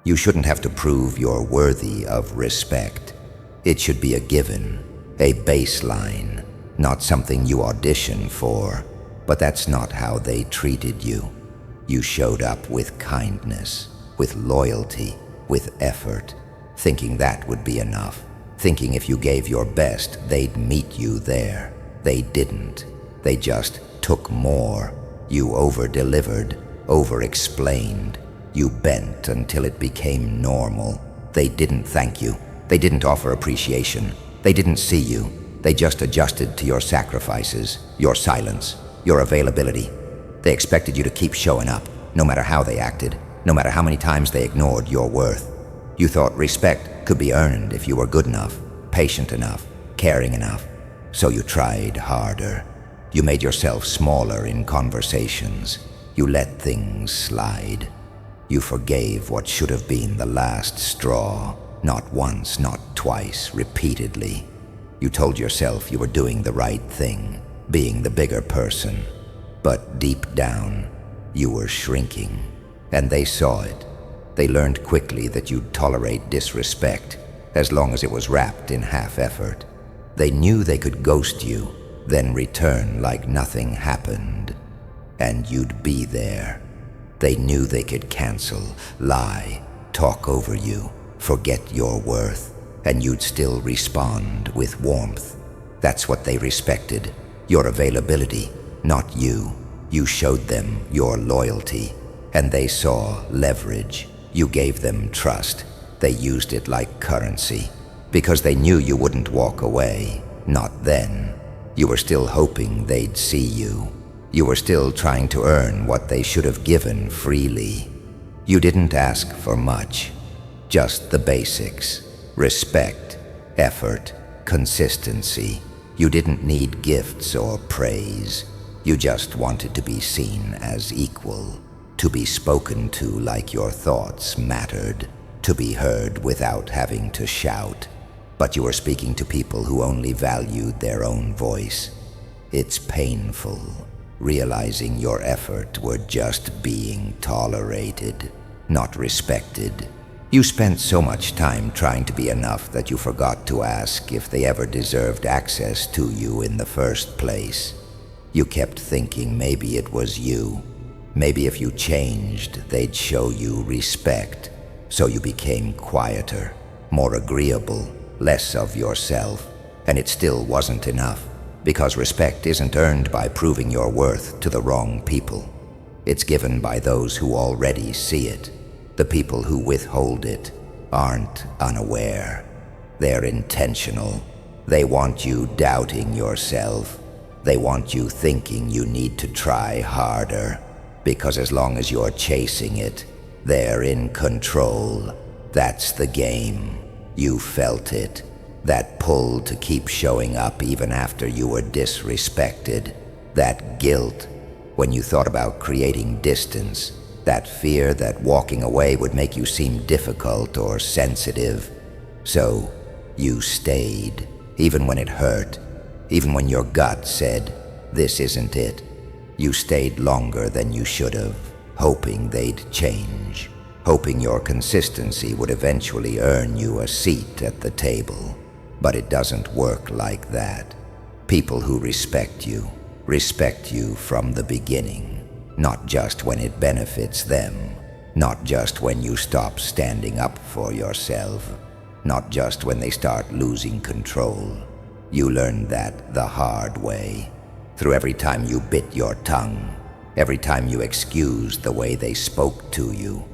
You shouldn't have to prove you're worthy of respect. It should be a given, a baseline, not something you audition for. But that's not how they treated you. You showed up with kindness, with loyalty, with effort, thinking that would be enough, thinking if you gave your best, they'd meet you there. They didn't. They just took more. You over-delivered, over-explained. You bent until it became normal. They didn't thank you. They didn't offer appreciation. They didn't see you. They just adjusted to your sacrifices, your silence, your availability. They expected you to keep showing up, no matter how they acted, no matter how many times they ignored your worth. You thought respect could be earned if you were good enough, patient enough, caring enough. So you tried harder. You made yourself smaller in conversations. You let things slide. You forgave what should have been the last straw, not once, not twice, repeatedly. You told yourself you were doing the right thing, being the bigger person. But deep down, you were shrinking, and they saw it. They learned quickly that you'd tolerate disrespect, as long as it was wrapped in half-effort. They knew they could ghost you, then return like nothing happened, and you'd be there. They knew they could cancel, lie, talk over you, forget your worth, and you'd still respond with warmth. That's what they respected, your availability, not you. You showed them your loyalty, and they saw leverage. You gave them trust. They used it like currency, because they knew you wouldn't walk away. Not then. You were still hoping they'd see you. You were still trying to earn what they should have given freely. You didn't ask for much, just the basics. Respect, effort, consistency. You didn't need gifts or praise. You just wanted to be seen as equal, to be spoken to like your thoughts mattered, to be heard without having to shout. But you were speaking to people who only valued their own voice. It's painful, realizing your effort were just being tolerated, not respected. You spent so much time trying to be enough that you forgot to ask if they ever deserved access to you in the first place. You kept thinking maybe it was you. Maybe if you changed, they'd show you respect. So you became quieter, more agreeable, less of yourself. And it still wasn't enough, because respect isn't earned by proving your worth to the wrong people. It's given by those who already see it. The people who withhold it aren't unaware. They're intentional. They want you doubting yourself. They want you thinking you need to try harder, because as long as you're chasing it, they're in control. That's the game. You felt it. That pull to keep showing up even after you were disrespected. That guilt when you thought about creating distance. That fear that walking away would make you seem difficult or sensitive. So you stayed, even when it hurt, even when your gut said, this isn't it. You stayed longer than you should have, hoping they'd change, hoping your consistency would eventually earn you a seat at the table. But it doesn't work like that. People who respect you from the beginning. Not just when it benefits them, not just when you stop standing up for yourself, not just when they start losing control. You learned that the hard way, through every time you bit your tongue, every time you excused the way they spoke to you,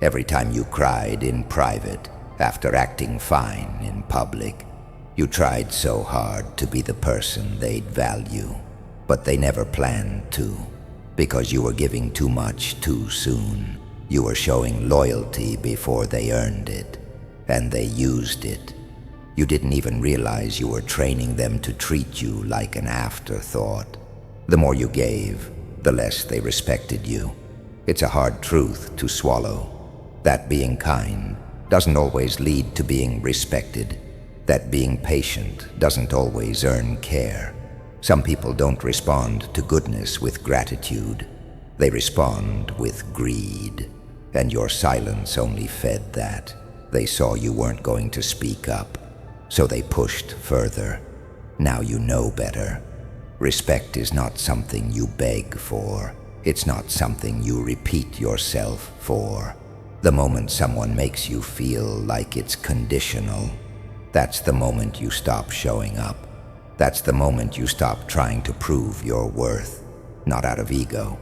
every time you cried in private after acting fine in public. You tried so hard to be the person they'd value, but they never planned to. Because you were giving too much too soon. You were showing loyalty before they earned it, and they used it. You didn't even realize you were training them to treat you like an afterthought. The more you gave, the less they respected you. It's a hard truth to swallow. That being kind doesn't always lead to being respected. That being patient doesn't always earn care. Some people don't respond to goodness with gratitude. They respond with greed. and your silence only fed that. They saw you weren't going to speak up, so they pushed further. Now you know better. Respect is not something you beg for. It's not something you repeat yourself for. The moment someone makes you feel like it's conditional, that's the moment you stop showing up. That's the moment you stop trying to prove your worth, not out of ego,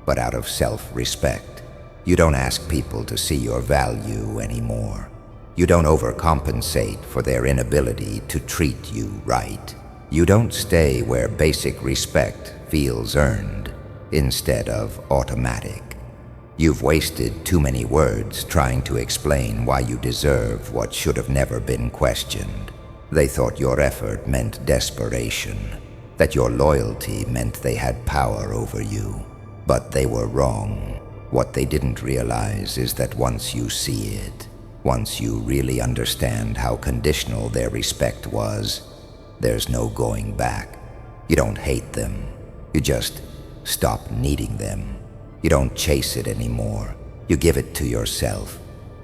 but out of self-respect. You don't ask people to see your value anymore. You don't overcompensate for their inability to treat you right. You don't stay where basic respect feels earned instead of automatic. You've wasted too many words trying to explain why you deserve what should have never been questioned. They thought your effort meant desperation, that your loyalty meant they had power over you. But they were wrong. What they didn't realize is that once you see it, once you really understand how conditional their respect was, there's no going back. You don't hate them. You just stop needing them. You don't chase it anymore. You give it to yourself.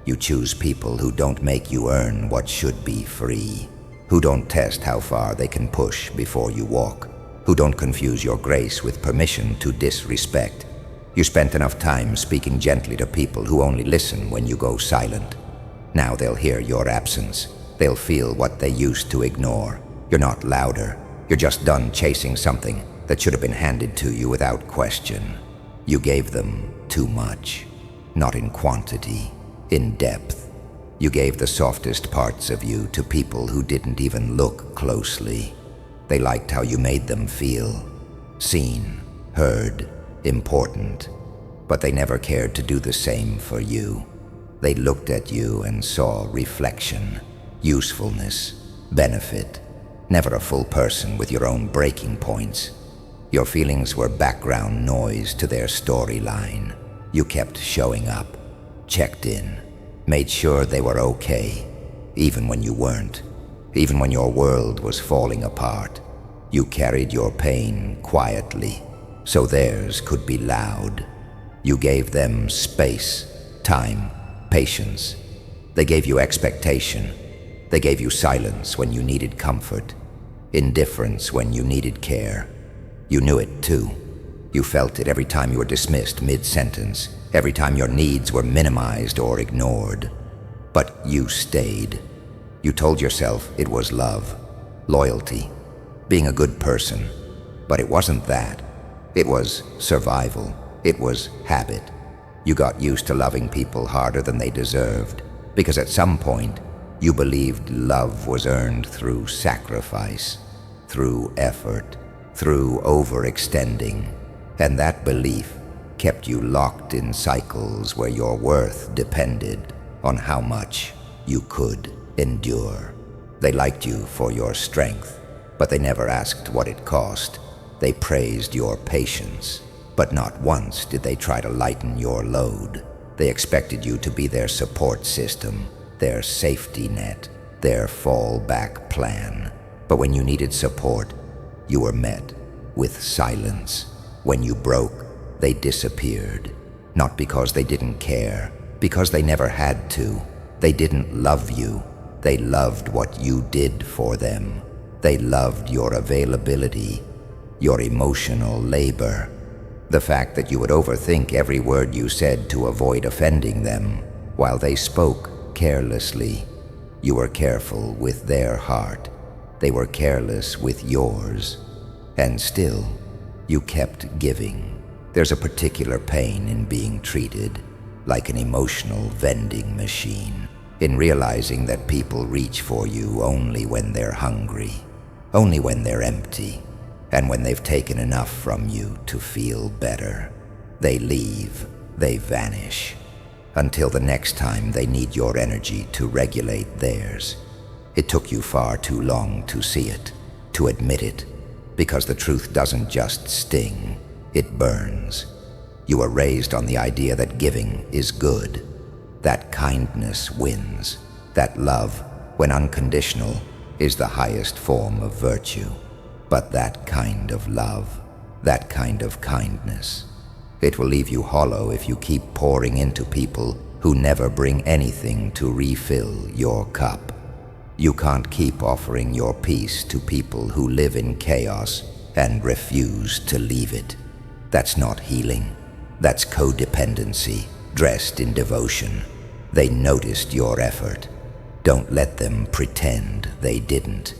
You choose people who don't make you earn what should be free, who don't test how far they can push before you walk, who don't confuse your grace with permission to disrespect. You spent enough time speaking gently to people who only listen when you go silent. Now they'll hear your absence. They'll feel what they used to ignore. You're not louder. You're just done chasing something that should have been handed to you without question. You gave them too much, not in quantity, in depth. You gave the softest parts of you to people who didn't even look closely. They liked how you made them feel, seen, heard, important, but they never cared to do the same for you. They looked at you and saw reflection, usefulness, benefit, never a full person with your own breaking points. Your feelings were background noise to their storyline. You kept showing up, checked in, made sure they were okay, even when you weren't, even when your world was falling apart. You carried your pain quietly, so theirs could be loud. You gave them space, time, patience. They gave you expectation. They gave you silence when you needed comfort, indifference when you needed care. You knew it too. You felt it every time you were dismissed mid-sentence, every time your needs were minimized or ignored. But you stayed. You told yourself it was love, loyalty, being a good person. But it wasn't that. It was survival. It was habit. You got used to loving people harder than they deserved, because at some point, you believed love was earned through sacrifice, through effort, through overextending, and that belief kept you locked in cycles where your worth depended on how much you could endure. They liked you for your strength, but they never asked what it cost. They praised your patience, but not once did they try to lighten your load. They expected you to be their support system, their safety net, their fallback plan. But when you needed support, you were met with silence. When you broke, they disappeared. Not because they didn't care, because they never had to. They didn't love you. They loved what you did for them. They loved your availability, your emotional labor, the fact that you would overthink every word you said to avoid offending them, while they spoke carelessly. You were careful with their heart. They were careless with yours. And still, you kept giving. There's a particular pain in being treated like an emotional vending machine, in realizing that people reach for you only when they're hungry, only when they're empty, and when they've taken enough from you to feel better. They leave, they vanish, until the next time they need your energy to regulate theirs. It took you far too long to see it, to admit it, because the truth doesn't just sting, it burns. You were raised on the idea that giving is good, that kindness wins, that love, when unconditional, is the highest form of virtue. But that kind of love, that kind of kindness, It will leave you hollow if you keep pouring into people who never bring anything to refill your cup. You can't keep offering your peace to people who live in chaos and refuse to leave it. That's not healing. That's codependency, dressed in devotion. They noticed your effort. Don't let them pretend they didn't.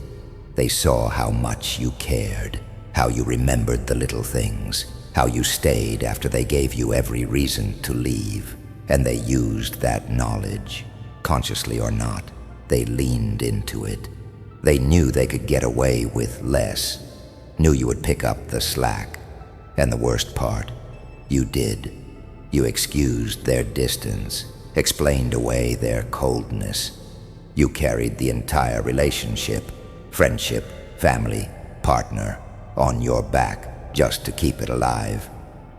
They saw how much you cared, how you remembered the little things, how you stayed after they gave you every reason to leave. And they used that knowledge, consciously or not. They leaned into it. They knew they could get away with less, knew you would pick up the slack. And the worst part, you did. You excused their distance, explained away their coldness. You carried the entire relationship, friendship, family, partner, on your back just to keep it alive.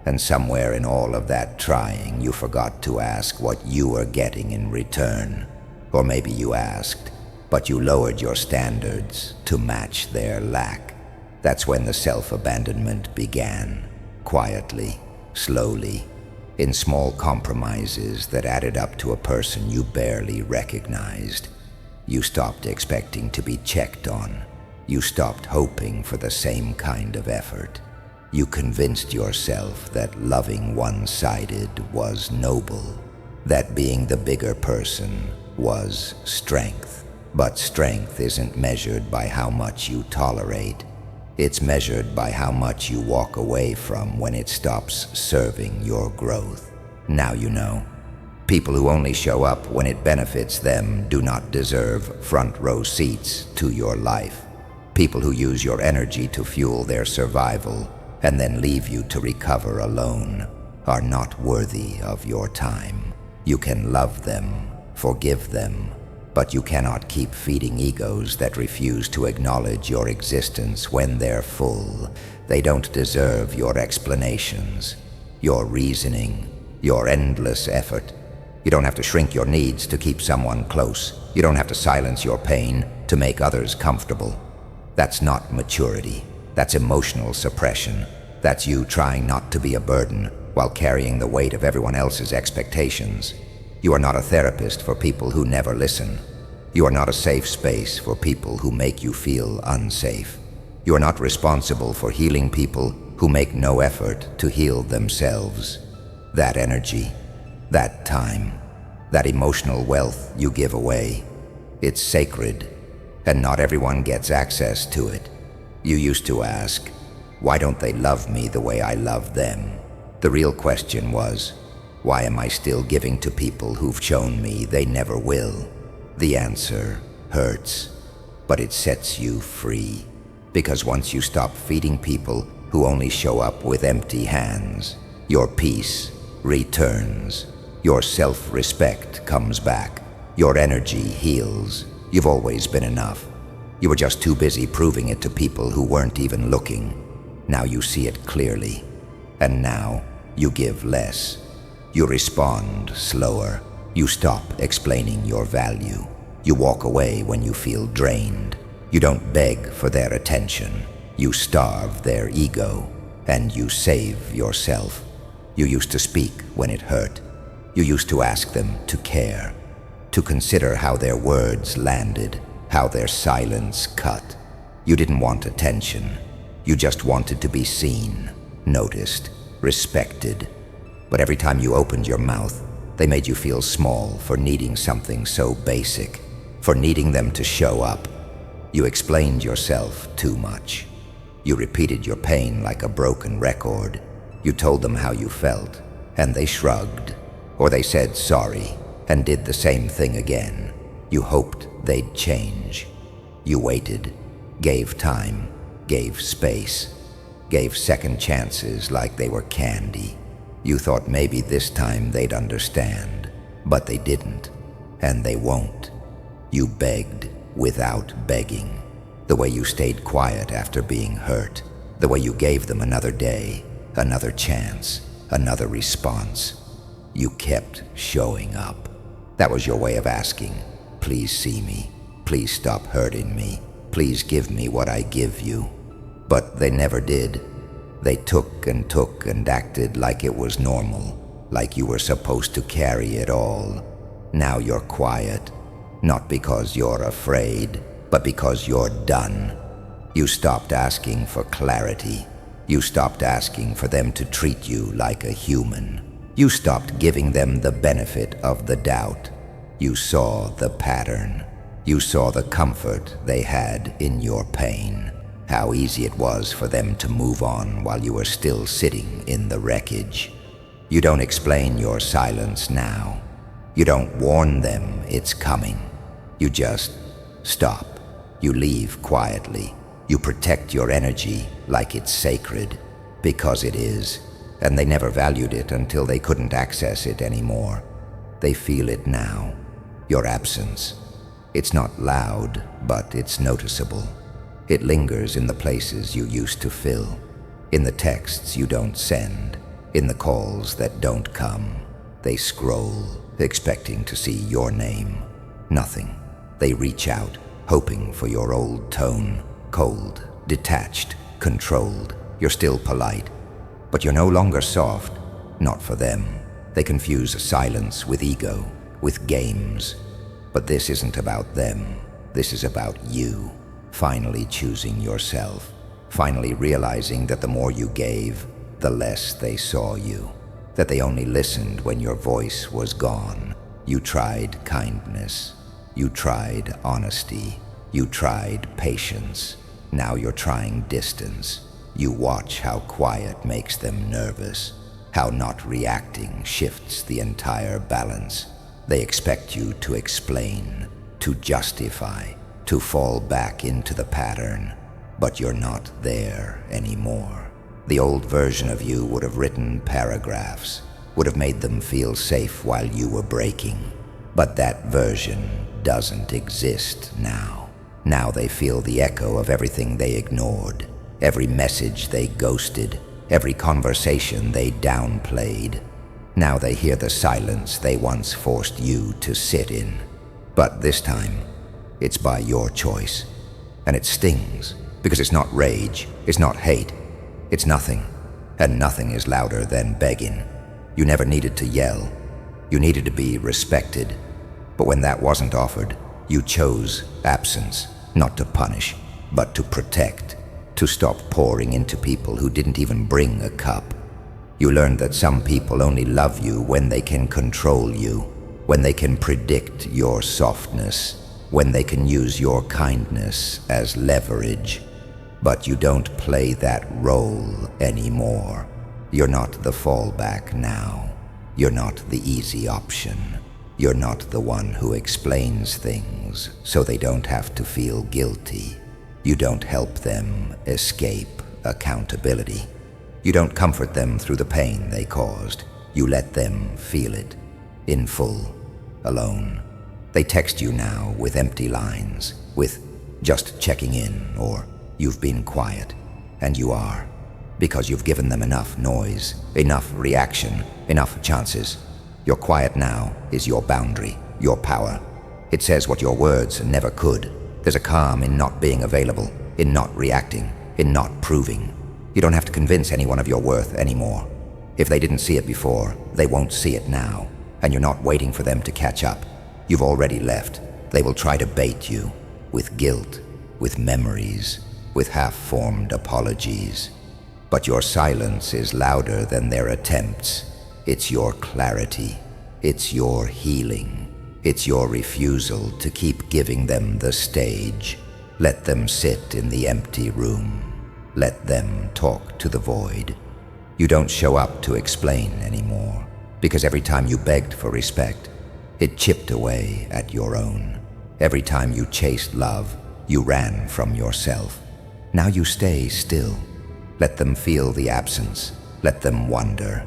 And somewhere in all of that trying, you forgot to ask what you were getting in return. Or maybe you asked, but you lowered your standards to match their lack. That's when the self-abandonment began, quietly, slowly, in small compromises that added up to a person you barely recognized. You stopped expecting to be checked on. You stopped hoping for the same kind of effort. You convinced yourself that loving one-sided was noble, that being the bigger person was strength. But strength isn't measured by how much you tolerate. It's measured by how much you walk away from when it stops serving your growth. Now you know. People who only show up when it benefits them do not deserve front row seats to your life. People who use your energy to fuel their survival and then leave you to recover alone are not worthy of your time. You can love them, forgive them, but you cannot keep feeding egos that refuse to acknowledge your existence when they're full. They don't deserve your explanations, your reasoning, your endless effort. You don't have to shrink your needs to keep someone close. You don't have to silence your pain to make others comfortable. That's not maturity. That's emotional suppression. That's you trying not to be a burden while carrying the weight of everyone else's expectations. You are not a therapist for people who never listen. You are not a safe space for people who make you feel unsafe. You are not responsible for healing people who make no effort to heal themselves. That energy, that time, that emotional wealth you give away, it's sacred, and not everyone gets access to it. You used to ask, why don't they love me the way I love them? The real question was, why am I still giving to people who've shown me they never will? The answer hurts, but it sets you free. Because once you stop feeding people who only show up with empty hands, your peace returns. Your self-respect comes back. Your energy heals. You've always been enough. You were just too busy proving it to people who weren't even looking. Now you see it clearly. And now you give less. You respond slower. You stop explaining your value. You walk away when you feel drained. You don't beg for their attention. You starve their ego. And you save yourself. You used to speak when it hurt. You used to ask them to care, to consider how their words landed, how their silence cut. You didn't want attention. You just wanted to be seen, noticed, respected. But every time you opened your mouth, they made you feel small for needing something so basic, for needing them to show up. You explained yourself too much. You repeated your pain like a broken record. You told them how you felt, and they shrugged. Or they said sorry and did the same thing again. You hoped they'd change. You waited, gave time, gave space, gave second chances like they were candy. You thought maybe this time they'd understand, but they didn't, and they won't. You begged without begging, the way you stayed quiet after being hurt, the way you gave them another day, another chance, another response. You kept showing up. That was your way of asking, please see me, please stop hurting me, please give me what I give you. But they never did. They took and acted like it was normal, like you were supposed to carry it all. Now you're quiet, not because you're afraid, but because you're done. You stopped asking for clarity. You stopped asking for them to treat you like a human. You stopped giving them the benefit of the doubt. You saw the pattern. You saw the comfort they had in your pain. How easy it was for them to move on while you were still sitting in the wreckage. You don't explain your silence now. You don't warn them it's coming. You just stop. You leave quietly. You protect your energy like it's sacred, because it is, and they never valued it until they couldn't access it anymore. They feel it now, your absence. It's not loud, but it's noticeable. It lingers in the places you used to fill, in the texts you don't send, in the calls that don't come. They scroll, expecting to see your name. Nothing. They reach out, hoping for your old tone, cold, detached, controlled. You're still polite, but you're no longer soft. Not for them. They confuse silence with ego, with games. But this isn't about them. This is about you. Finally choosing yourself. Finally realizing that the more you gave, the less they saw you. That they only listened when your voice was gone. You tried kindness. You tried honesty. You tried patience. Now you're trying distance. You watch how quiet makes them nervous. How not reacting shifts the entire balance. They expect you to explain, to justify, to fall back into the pattern. But you're not there anymore. The old version of you would have written paragraphs, would have made them feel safe while you were breaking. But that version doesn't exist now. Now they feel the echo of everything they ignored, every message they ghosted, every conversation they downplayed. Now they hear the silence they once forced you to sit in. But this time, it's by your choice. And it stings, because it's not rage, it's not hate, it's nothing. And nothing is louder than begging. You never needed to yell. You needed to be respected. But when that wasn't offered, you chose absence, not to punish, but to protect, to stop pouring into people who didn't even bring a cup. You learned that some people only love you when they can control you, when they can predict your softness, when they can use your kindness as leverage. But you don't play that role anymore. You're not the fallback now. You're not the easy option. You're not the one who explains things so they don't have to feel guilty. You don't help them escape accountability. You don't comfort them through the pain they caused. You let them feel it, in full, alone. They text you now with empty lines, with just checking in, or you've been quiet, and you are, because you've given them enough noise, enough reaction, enough chances. Your quiet now is your boundary, your power. It says what your words never could. There's a calm in not being available, in not reacting, in not proving. You don't have to convince anyone of your worth anymore. If they didn't see it before, they won't see it now, and you're not waiting for them to catch up. You've already left. They will try to bait you, with guilt, with memories, with half-formed apologies. But your silence is louder than their attempts. It's your clarity. It's your healing. It's your refusal to keep giving them the stage. Let them sit in the empty room. Let them talk to the void. You don't show up to explain anymore, because every time you begged for respect, it chipped away at your own. Every time you chased love, you ran from yourself. Now you stay still. Let them feel the absence. Let them wonder.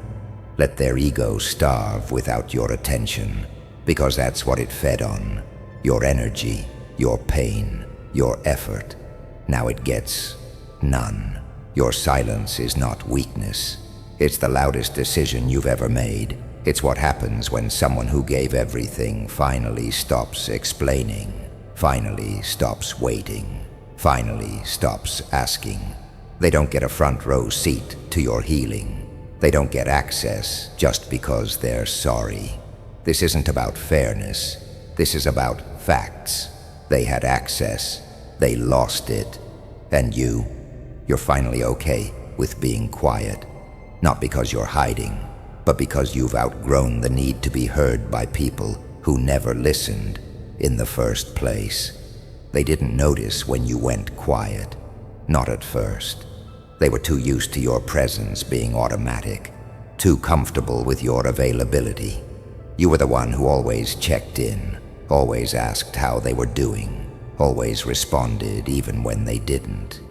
Let their ego starve without your attention, because that's what it fed on. Your energy, your pain, your effort. Now it gets none. Your silence is not weakness. It's the loudest decision you've ever made. It's what happens when someone who gave everything finally stops explaining, finally stops waiting, finally stops asking. They don't get a front row seat to your healing. They don't get access just because they're sorry. This isn't about fairness. This is about facts. They had access. They lost it. And you're finally okay with being quiet. Not because you're hiding, but because you've outgrown the need to be heard by people who never listened in the first place. They didn't notice when you went quiet. Not at first. They were too used to your presence being automatic, too comfortable with your availability. You were the one who always checked in, always asked how they were doing, always responded even when they didn't.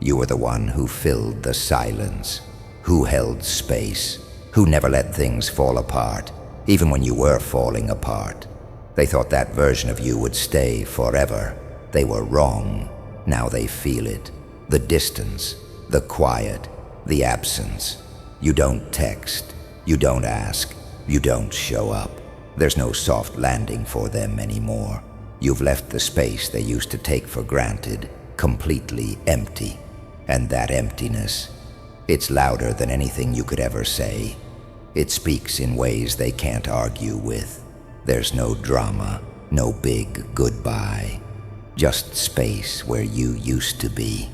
You were the one who filled the silence, who held space, who never let things fall apart, even when you were falling apart. They thought that version of you would stay forever. They were wrong. Now they feel it. The distance, the quiet, the absence. You don't text, you don't ask, you don't show up. There's no soft landing for them anymore. You've left the space they used to take for granted, completely empty. And that emptiness, it's louder than anything you could ever say. It speaks in ways they can't argue with. There's no drama, no big goodbye. Just space where you used to be.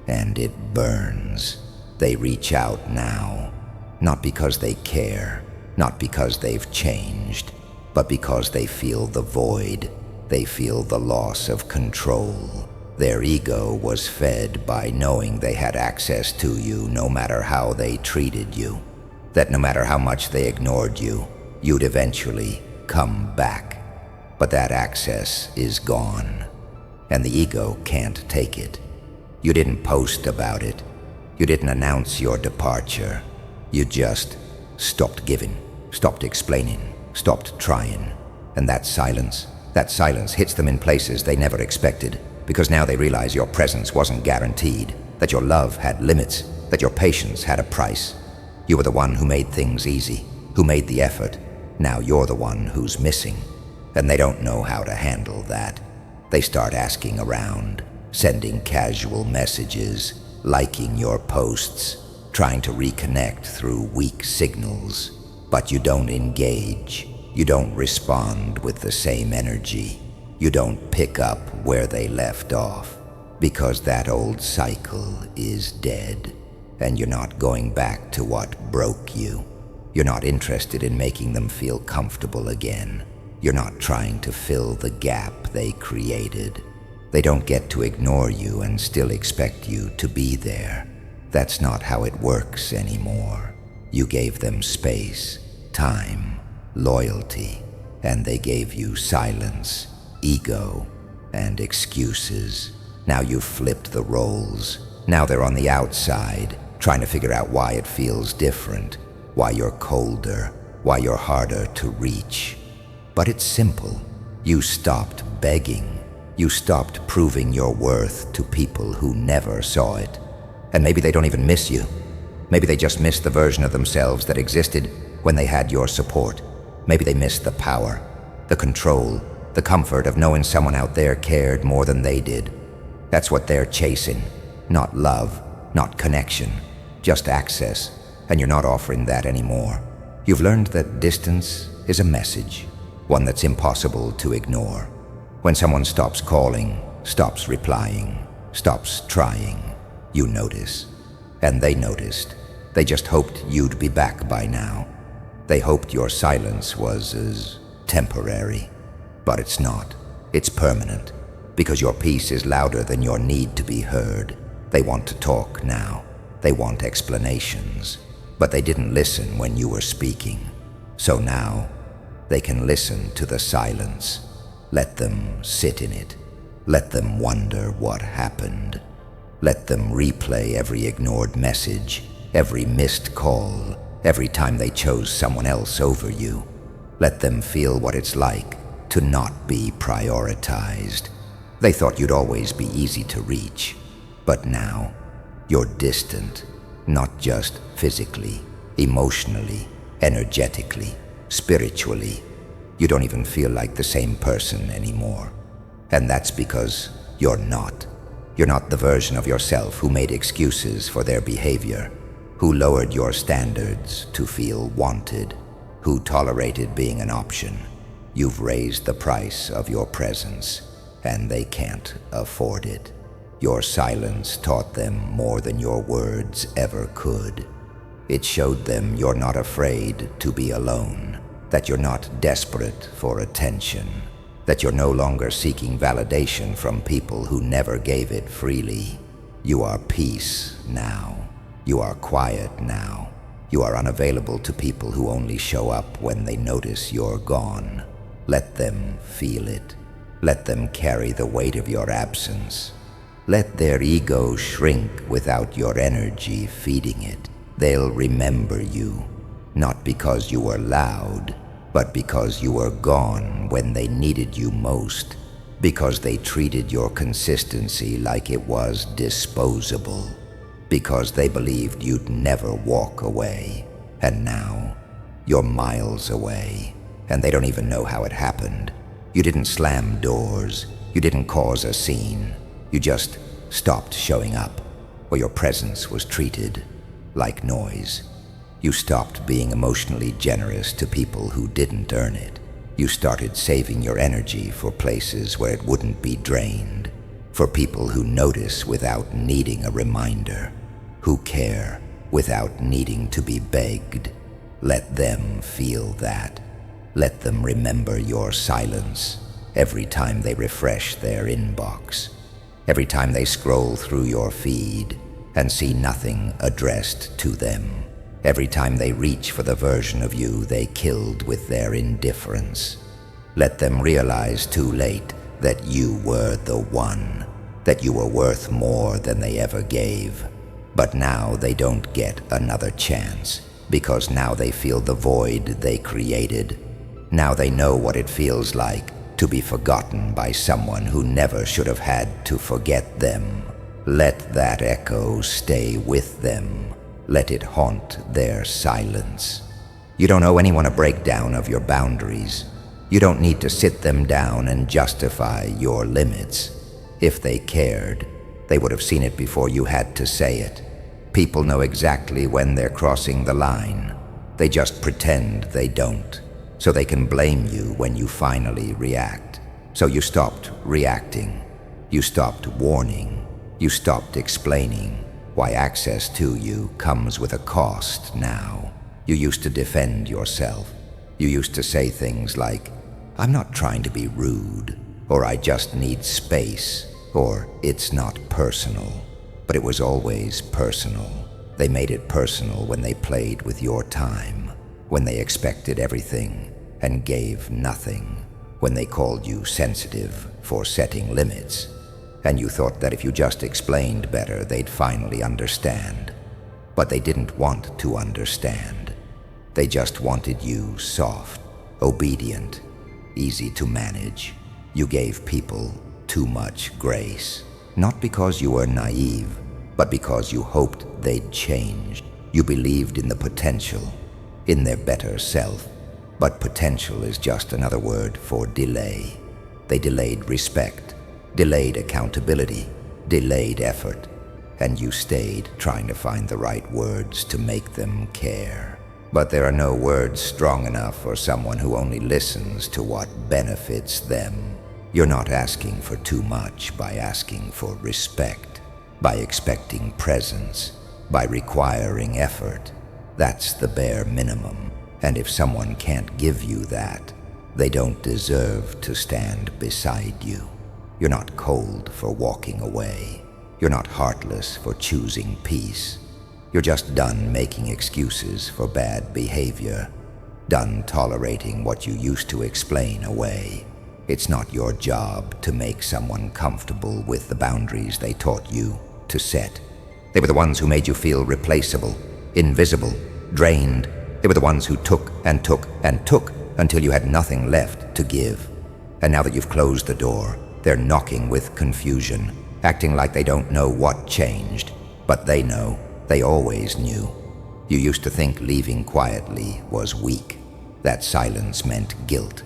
And it burns. They reach out now, not because they care, not because they've changed, but because they feel the void. They feel the loss of control. Their ego was fed by knowing they had access to you no matter how they treated you. That no matter how much they ignored you, you'd eventually come back. But that access is gone, and the ego can't take it. You didn't post about it. You didn't announce your departure. You just stopped giving, stopped explaining, stopped trying. And that silence hits them in places they never expected, because now they realize your presence wasn't guaranteed, that your love had limits, that your patience had a price. You were the one who made things easy, who made the effort. Now you're the one who's missing, and they don't know how to handle that. They start asking around, sending casual messages, liking your posts, trying to reconnect through weak signals. But you don't engage. You don't respond with the same energy. You don't pick up where they left off, because that old cycle is dead, and you're not going back to what broke you. You're not interested in making them feel comfortable again. You're not trying to fill the gap they created. They don't get to ignore you and still expect you to be there. That's not how it works anymore. You gave them space, time, loyalty, and they gave you silence, ego, and excuses. Now you've flipped the roles. Now they're on the outside, trying to figure out why it feels different, why you're colder, why you're harder to reach. But it's simple. You stopped begging. You stopped proving your worth to people who never saw it. And maybe they don't even miss you. Maybe they just miss the version of themselves that existed when they had your support. Maybe they miss the power, the control, the comfort of knowing someone out there cared more than they did. That's what they're chasing. Not love, not connection, just access. And you're not offering that anymore. You've learned that distance is a message, one that's impossible to ignore. When someone stops calling, stops replying, stops trying, you notice. And they noticed. They just hoped you'd be back by now. They hoped your silence was as temporary. But it's not. It's permanent. Because your peace is louder than your need to be heard. They want to talk now. They want explanations. But they didn't listen when you were speaking. So now, they can listen to the silence. Let them sit in it. Let them wonder what happened. Let them replay every ignored message, every missed call, every time they chose someone else over you. Let them feel what it's like to not be prioritized. They thought you'd always be easy to reach, but now you're distant, not just physically, emotionally, energetically, spiritually. You don't even feel like the same person anymore. And that's because you're not. You're not the version of yourself who made excuses for their behavior. who lowered your standards to feel wanted, who tolerated being an option. You've raised the price of your presence, and they can't afford it. Your silence taught them more than your words ever could. It showed them you're not afraid to be alone, that you're not desperate for attention, that you're no longer seeking validation from people who never gave it freely. You are peace now. You are quiet now. You are unavailable to people who only show up when they notice you're gone. Let them feel it. Let them carry the weight of your absence. Let their ego shrink without your energy feeding it. They'll remember you, not because you were loud, but because you were gone when they needed you most, because they treated your consistency like it was disposable, because they believed you'd never walk away. And now, you're miles away, and they don't even know how it happened. You didn't slam doors, you didn't cause a scene, you just stopped showing up, or your presence was treated like noise. You stopped being emotionally generous to people who didn't earn it. You started saving your energy for places where it wouldn't be drained, for people who notice without needing a reminder, who care without needing to be begged. Let them feel that. Let them remember your silence every time they refresh their inbox, every time they scroll through your feed and see nothing addressed to them, every time they reach for the version of you they killed with their indifference. Let them realize too late that you were the one, that you were worth more than they ever gave. But now they don't get another chance, because now they feel the void they created. Now they know what it feels like to be forgotten by someone who never should have had to forget them. Let that echo stay with them. Let it haunt their silence. You don't owe anyone a breakdown of your boundaries. You don't need to sit them down and justify your limits. If they cared, they would have seen it before you had to say it. People know exactly when they're crossing the line. They just pretend they don't, so they can blame you when you finally react. So you stopped reacting. You stopped warning. You stopped explaining why access to you comes with a cost now. You used to defend yourself. You used to say things like, "I'm not trying to be rude," or "I just need space," or "it's not personal." But it was always personal. They made it personal when they played with your time, when they expected everything and gave nothing, when they called you sensitive for setting limits. And you thought that if you just explained better, they'd finally understand. But they didn't want to understand. They just wanted you soft, obedient, easy to manage. You gave people too much grace, not because you were naive, but because you hoped they'd change. You believed in the potential, in their better self. But potential is just another word for delay. They delayed respect, delayed accountability, delayed effort, and you stayed trying to find the right words to make them care. But there are no words strong enough for someone who only listens to what benefits them. You're not asking for too much by asking for respect, by expecting presence, by requiring effort. That's the bare minimum. And if someone can't give you that, they don't deserve to stand beside you. You're not cold for walking away. You're not heartless for choosing peace. You're just done making excuses for bad behavior, done tolerating what you used to explain away. It's not your job to make someone comfortable with the boundaries they taught you to set. They were the ones who made you feel replaceable, invisible, drained. They were the ones who took and took and took until you had nothing left to give. And now that you've closed the door, they're knocking with confusion, acting like they don't know what changed. But they know. They always knew. You used to think leaving quietly was weak, that silence meant guilt.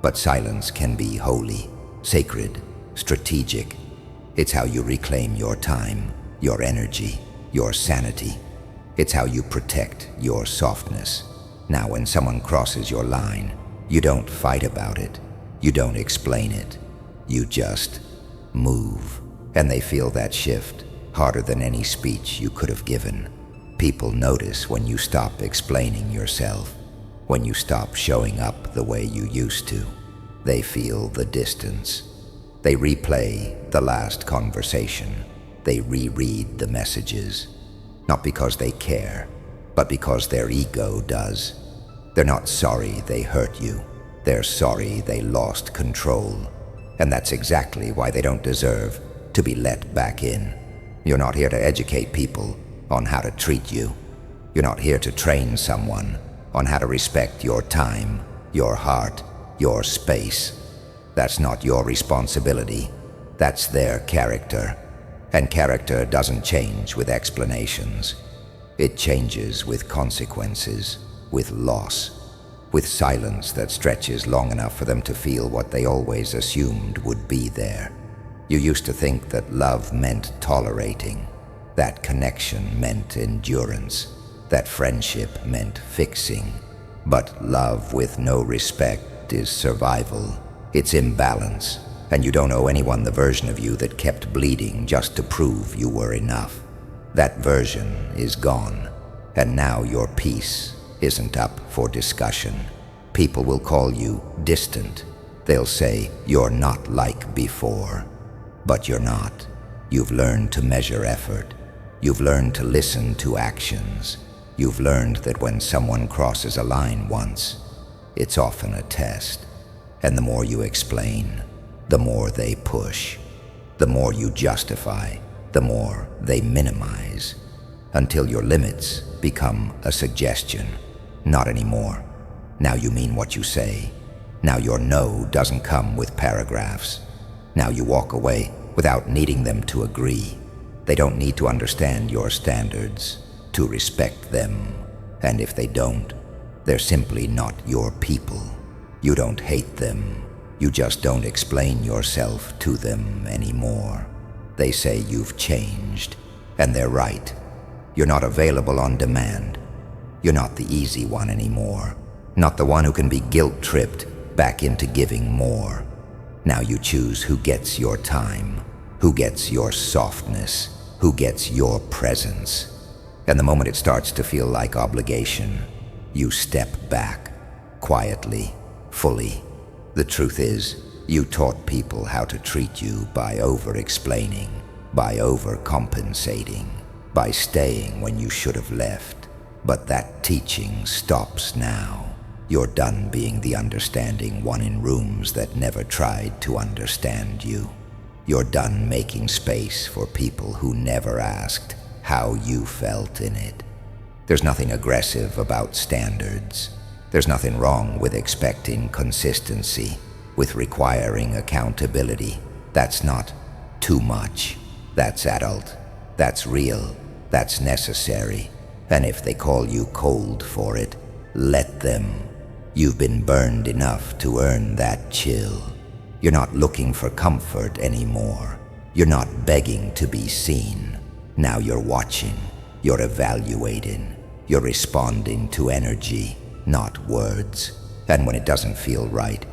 But silence can be holy, sacred, strategic. It's how you reclaim your time, your energy, your sanity. It's how you protect your softness. Now, when someone crosses your line, you don't fight about it. You don't explain it. You just move. And they feel that shift harder than any speech you could have given. People notice when you stop explaining yourself, when you stop showing up the way you used to. They feel the distance. They replay the last conversation. They reread the messages. Not because they care, but because their ego does. They're not sorry they hurt you. They're sorry they lost control. And that's exactly why they don't deserve to be let back in. You're not here to educate people on how to treat you. You're not here to train someone on how to respect your time, your heart, your space. That's not your responsibility. That's their character. And character doesn't change with explanations. It changes with consequences, with loss, with silence that stretches long enough for them to feel what they always assumed would be there. You used to think that love meant tolerating, that connection meant endurance, that friendship meant fixing. But love with no respect is survival. It's imbalance, and you don't owe anyone the version of you that kept bleeding just to prove you were enough. That version is gone, and now your peace isn't up for discussion. People will call you distant. They'll say you're not like before. But you're not. You've learned to measure effort. You've learned to listen to actions. You've learned that when someone crosses a line once, it's often a test. And the more you explain, the more they push. The more you justify, the more they minimize, until your limits become a suggestion. Not anymore. Now you mean what you say. Now your no doesn't come with paragraphs. Now you walk away without needing them to agree. They don't need to understand your standards, to respect them. And if they don't, they're simply not your people. You don't hate them. You just don't explain yourself to them anymore. They say you've changed, and they're right. You're not available on demand. You're not the easy one anymore. Not the one who can be guilt-tripped back into giving more. Now you choose who gets your time, who gets your softness, who gets your presence. And the moment it starts to feel like obligation, you step back, quietly, fully. The truth is, you taught people how to treat you by over-explaining, by overcompensating, by staying when you should have left. But that teaching stops now. You're done being the understanding one in rooms that never tried to understand you. You're done making space for people who never asked how you felt in it. There's nothing aggressive about standards. There's nothing wrong with expecting consistency, with requiring accountability. That's not too much. That's adult. That's real. That's necessary. And if they call you cold for it, let them. You've been burned enough to earn that chill. You're not looking for comfort anymore. You're not begging to be seen. Now you're watching. You're evaluating. You're responding to energy, not words. And when it doesn't feel right,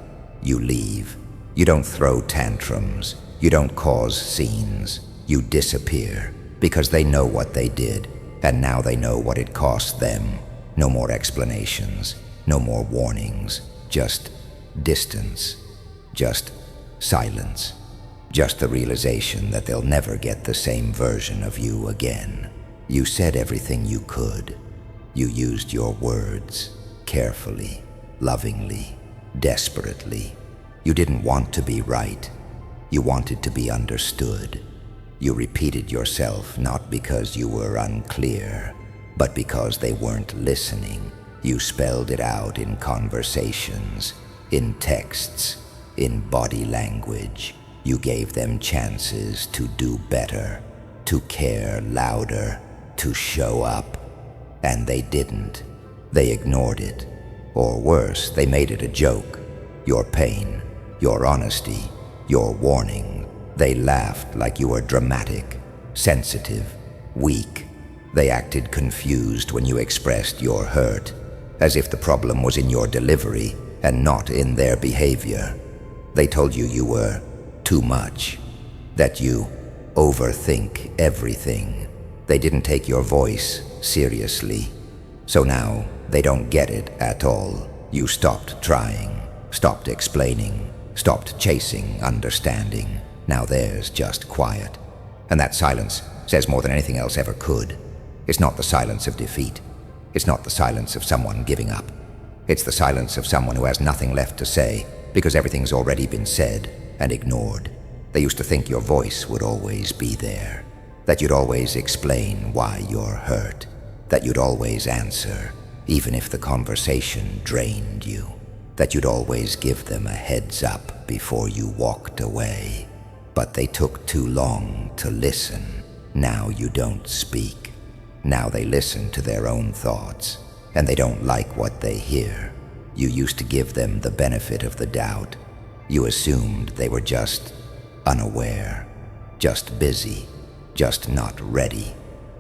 you leave. You don't throw tantrums. You don't cause scenes. You disappear because they know what they did, and now they know what it cost them. No more explanations. No more warnings, just distance, just silence, just the realization that they'll never get the same version of you again. You said everything you could. You used your words carefully, lovingly, desperately. You didn't want to be right. You wanted to be understood. You repeated yourself not because you were unclear, but because they weren't listening. You spelled it out in conversations, in texts, in body language. You gave them chances to do better, to care louder, to show up. And they didn't. They ignored it. Or worse, they made it a joke. Your pain, your honesty, your warning. They laughed like you were dramatic, sensitive, weak. They acted confused when you expressed your hurt, as if the problem was in your delivery and not in their behavior. They told you you were too much, that you overthink everything. They didn't take your voice seriously. So now they don't get it at all. You stopped trying, stopped explaining, stopped chasing understanding. Now there's just quiet. And that silence says more than anything else ever could. It's not the silence of defeat. It's not the silence of someone giving up. It's the silence of someone who has nothing left to say because everything's already been said and ignored. They used to think your voice would always be there, that you'd always explain why you're hurt, that you'd always answer, even if the conversation drained you, that you'd always give them a heads up before you walked away. But they took too long to listen. Now you don't speak. Now they listen to their own thoughts, and they don't like what they hear. You used to give them the benefit of the doubt. You assumed they were just unaware, just busy, just not ready.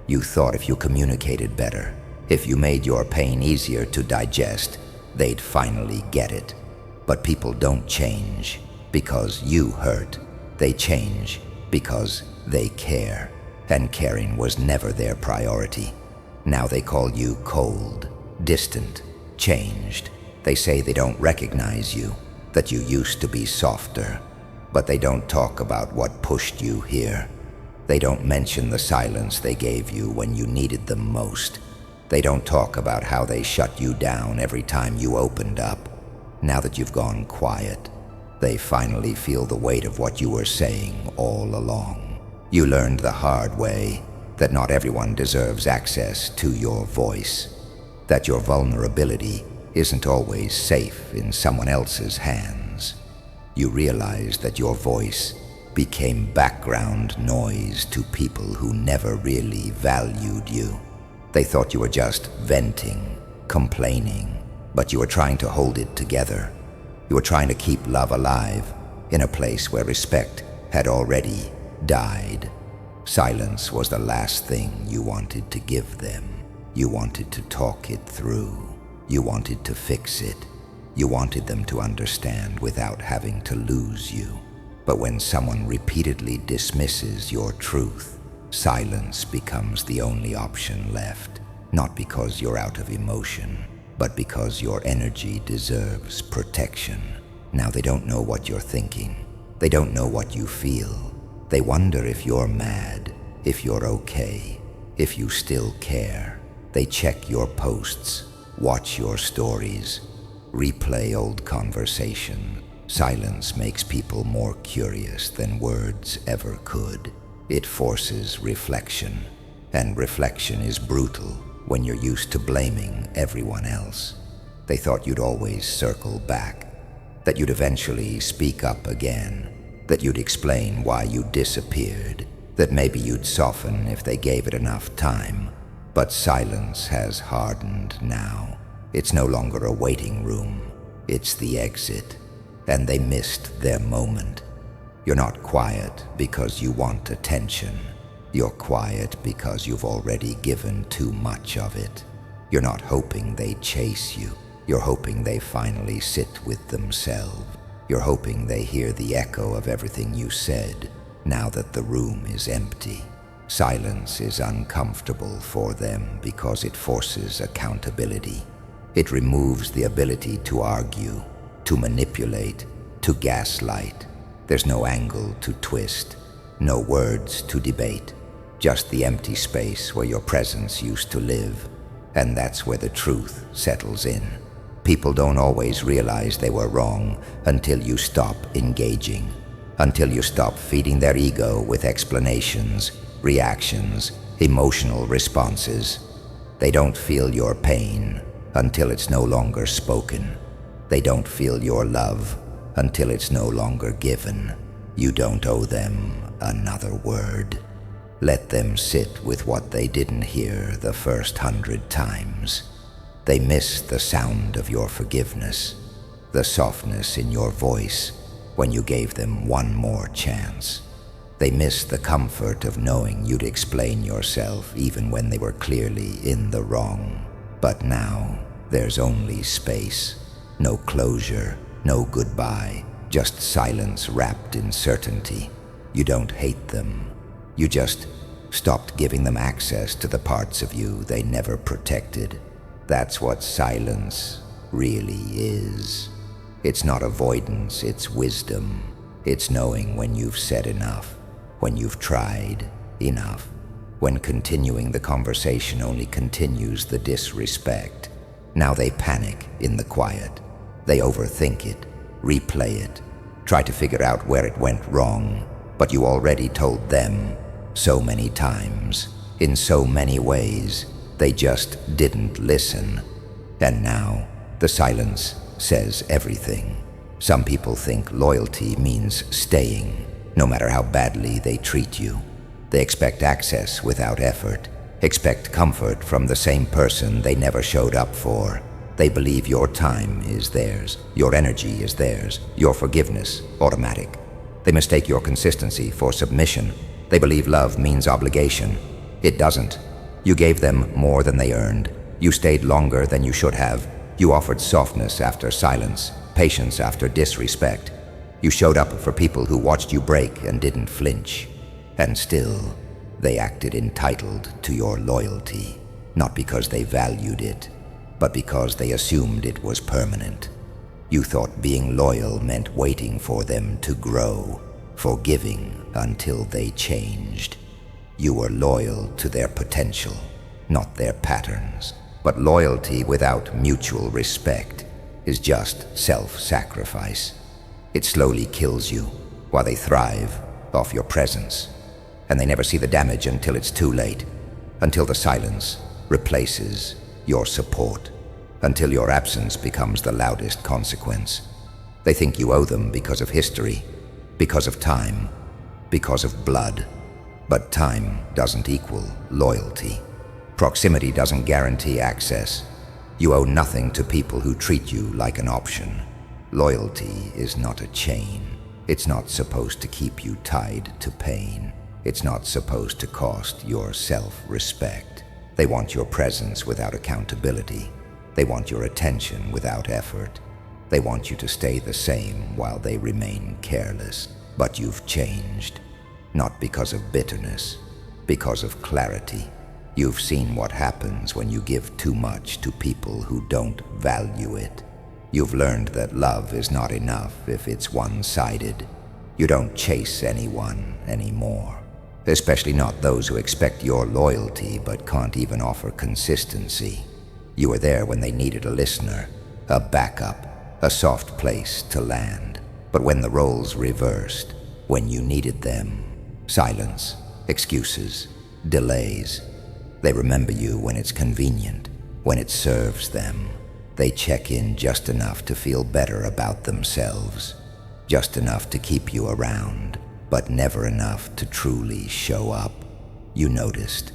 You thought if you communicated better, if you made your pain easier to digest, they'd finally get it. But people don't change because you hurt. They change because they care, and caring was never their priority. Now they call you cold, distant, changed. They say they don't recognize you, that you used to be softer, but they don't talk about what pushed you here. They don't mention the silence they gave you when you needed them most. They don't talk about how they shut you down every time you opened up. Now that you've gone quiet, they finally feel the weight of what you were saying all along. You learned the hard way that not everyone deserves access to your voice, that your vulnerability isn't always safe in someone else's hands. You realized that your voice became background noise to people who never really valued you. They thought you were just venting, complaining, but you were trying to hold it together. You were trying to keep love alive in a place where respect had already died. Silence was the last thing you wanted to give them. You wanted to talk it through. You wanted to fix it. You wanted them to understand without having to lose you. But when someone repeatedly dismisses your truth, silence becomes the only option left, not because you're out of emotion, but because your energy deserves protection. Now they don't know what you're thinking. They don't know what you feel. They wonder if you're mad, if you're okay, if you still care. They check your posts, watch your stories, replay old conversations. Silence makes people more curious than words ever could. It forces reflection, and reflection is brutal when you're used to blaming everyone else. They thought you'd always circle back, that you'd eventually speak up again, that you'd explain why you disappeared, that maybe you'd soften if they gave it enough time. But silence has hardened now. It's no longer a waiting room, it's the exit. And they missed their moment. You're not quiet because you want attention. You're quiet because you've already given too much of it. You're not hoping they chase you. You're hoping they finally sit with themselves. You're hoping they hear the echo of everything you said, now that the room is empty. Silence is uncomfortable for them because it forces accountability. It removes the ability to argue, to manipulate, to gaslight. There's no angle to twist, no words to debate, just the empty space where your presence used to live. And that's where the truth settles in. People don't always realize they were wrong until you stop engaging, until you stop feeding their ego with explanations, reactions, emotional responses. They don't feel your pain until it's no longer spoken. They don't feel your love until it's no longer given. You don't owe them another word. Let them sit with what they didn't hear the first 100 times. They missed the sound of your forgiveness, the softness in your voice when you gave them one more chance. They miss the comfort of knowing you'd explain yourself even when they were clearly in the wrong. But now, there's only space. No closure, no goodbye, just silence wrapped in certainty. You don't hate them. You just stopped giving them access to the parts of you they never protected. That's what silence really is. It's not avoidance, it's wisdom. It's knowing when you've said enough, when you've tried enough, when continuing the conversation only continues the disrespect. Now they panic in the quiet. They overthink it, replay it, try to figure out where it went wrong. But you already told them so many times, in so many ways. They just didn't listen. And now, the silence says everything. Some people think loyalty means staying, no matter how badly they treat you. They expect access without effort, expect comfort from the same person they never showed up for. They believe your time is theirs, your energy is theirs, your forgiveness automatic. They mistake your consistency for submission. They believe love means obligation. It doesn't. You gave them more than they earned. You stayed longer than you should have. You offered softness after silence, patience after disrespect. You showed up for people who watched you break and didn't flinch. And still, they acted entitled to your loyalty, not because they valued it, but because they assumed it was permanent. You thought being loyal meant waiting for them to grow, forgiving until they changed. You were loyal to their potential, not their patterns. But loyalty without mutual respect is just self-sacrifice. It slowly kills you while they thrive off your presence. And they never see the damage until it's too late, until the silence replaces your support, until your absence becomes the loudest consequence. They think you owe them because of history, because of time, because of blood. But time doesn't equal loyalty. Proximity doesn't guarantee access. You owe nothing to people who treat you like an option. Loyalty is not a chain. It's not supposed to keep you tied to pain. It's not supposed to cost your self-respect. They want your presence without accountability. They want your attention without effort. They want you to stay the same while they remain careless. But you've changed, not because of bitterness, because of clarity. You've seen what happens when you give too much to people who don't value it. You've learned that love is not enough if it's one-sided. You don't chase anyone anymore, especially not those who expect your loyalty but can't even offer consistency. You were there when they needed a listener, a backup, a soft place to land. But when the roles reversed, when you needed them, silence, excuses, delays. They remember you when it's convenient, when it serves them. They check in just enough to feel better about themselves, just enough to keep you around, but never enough to truly show up. You noticed,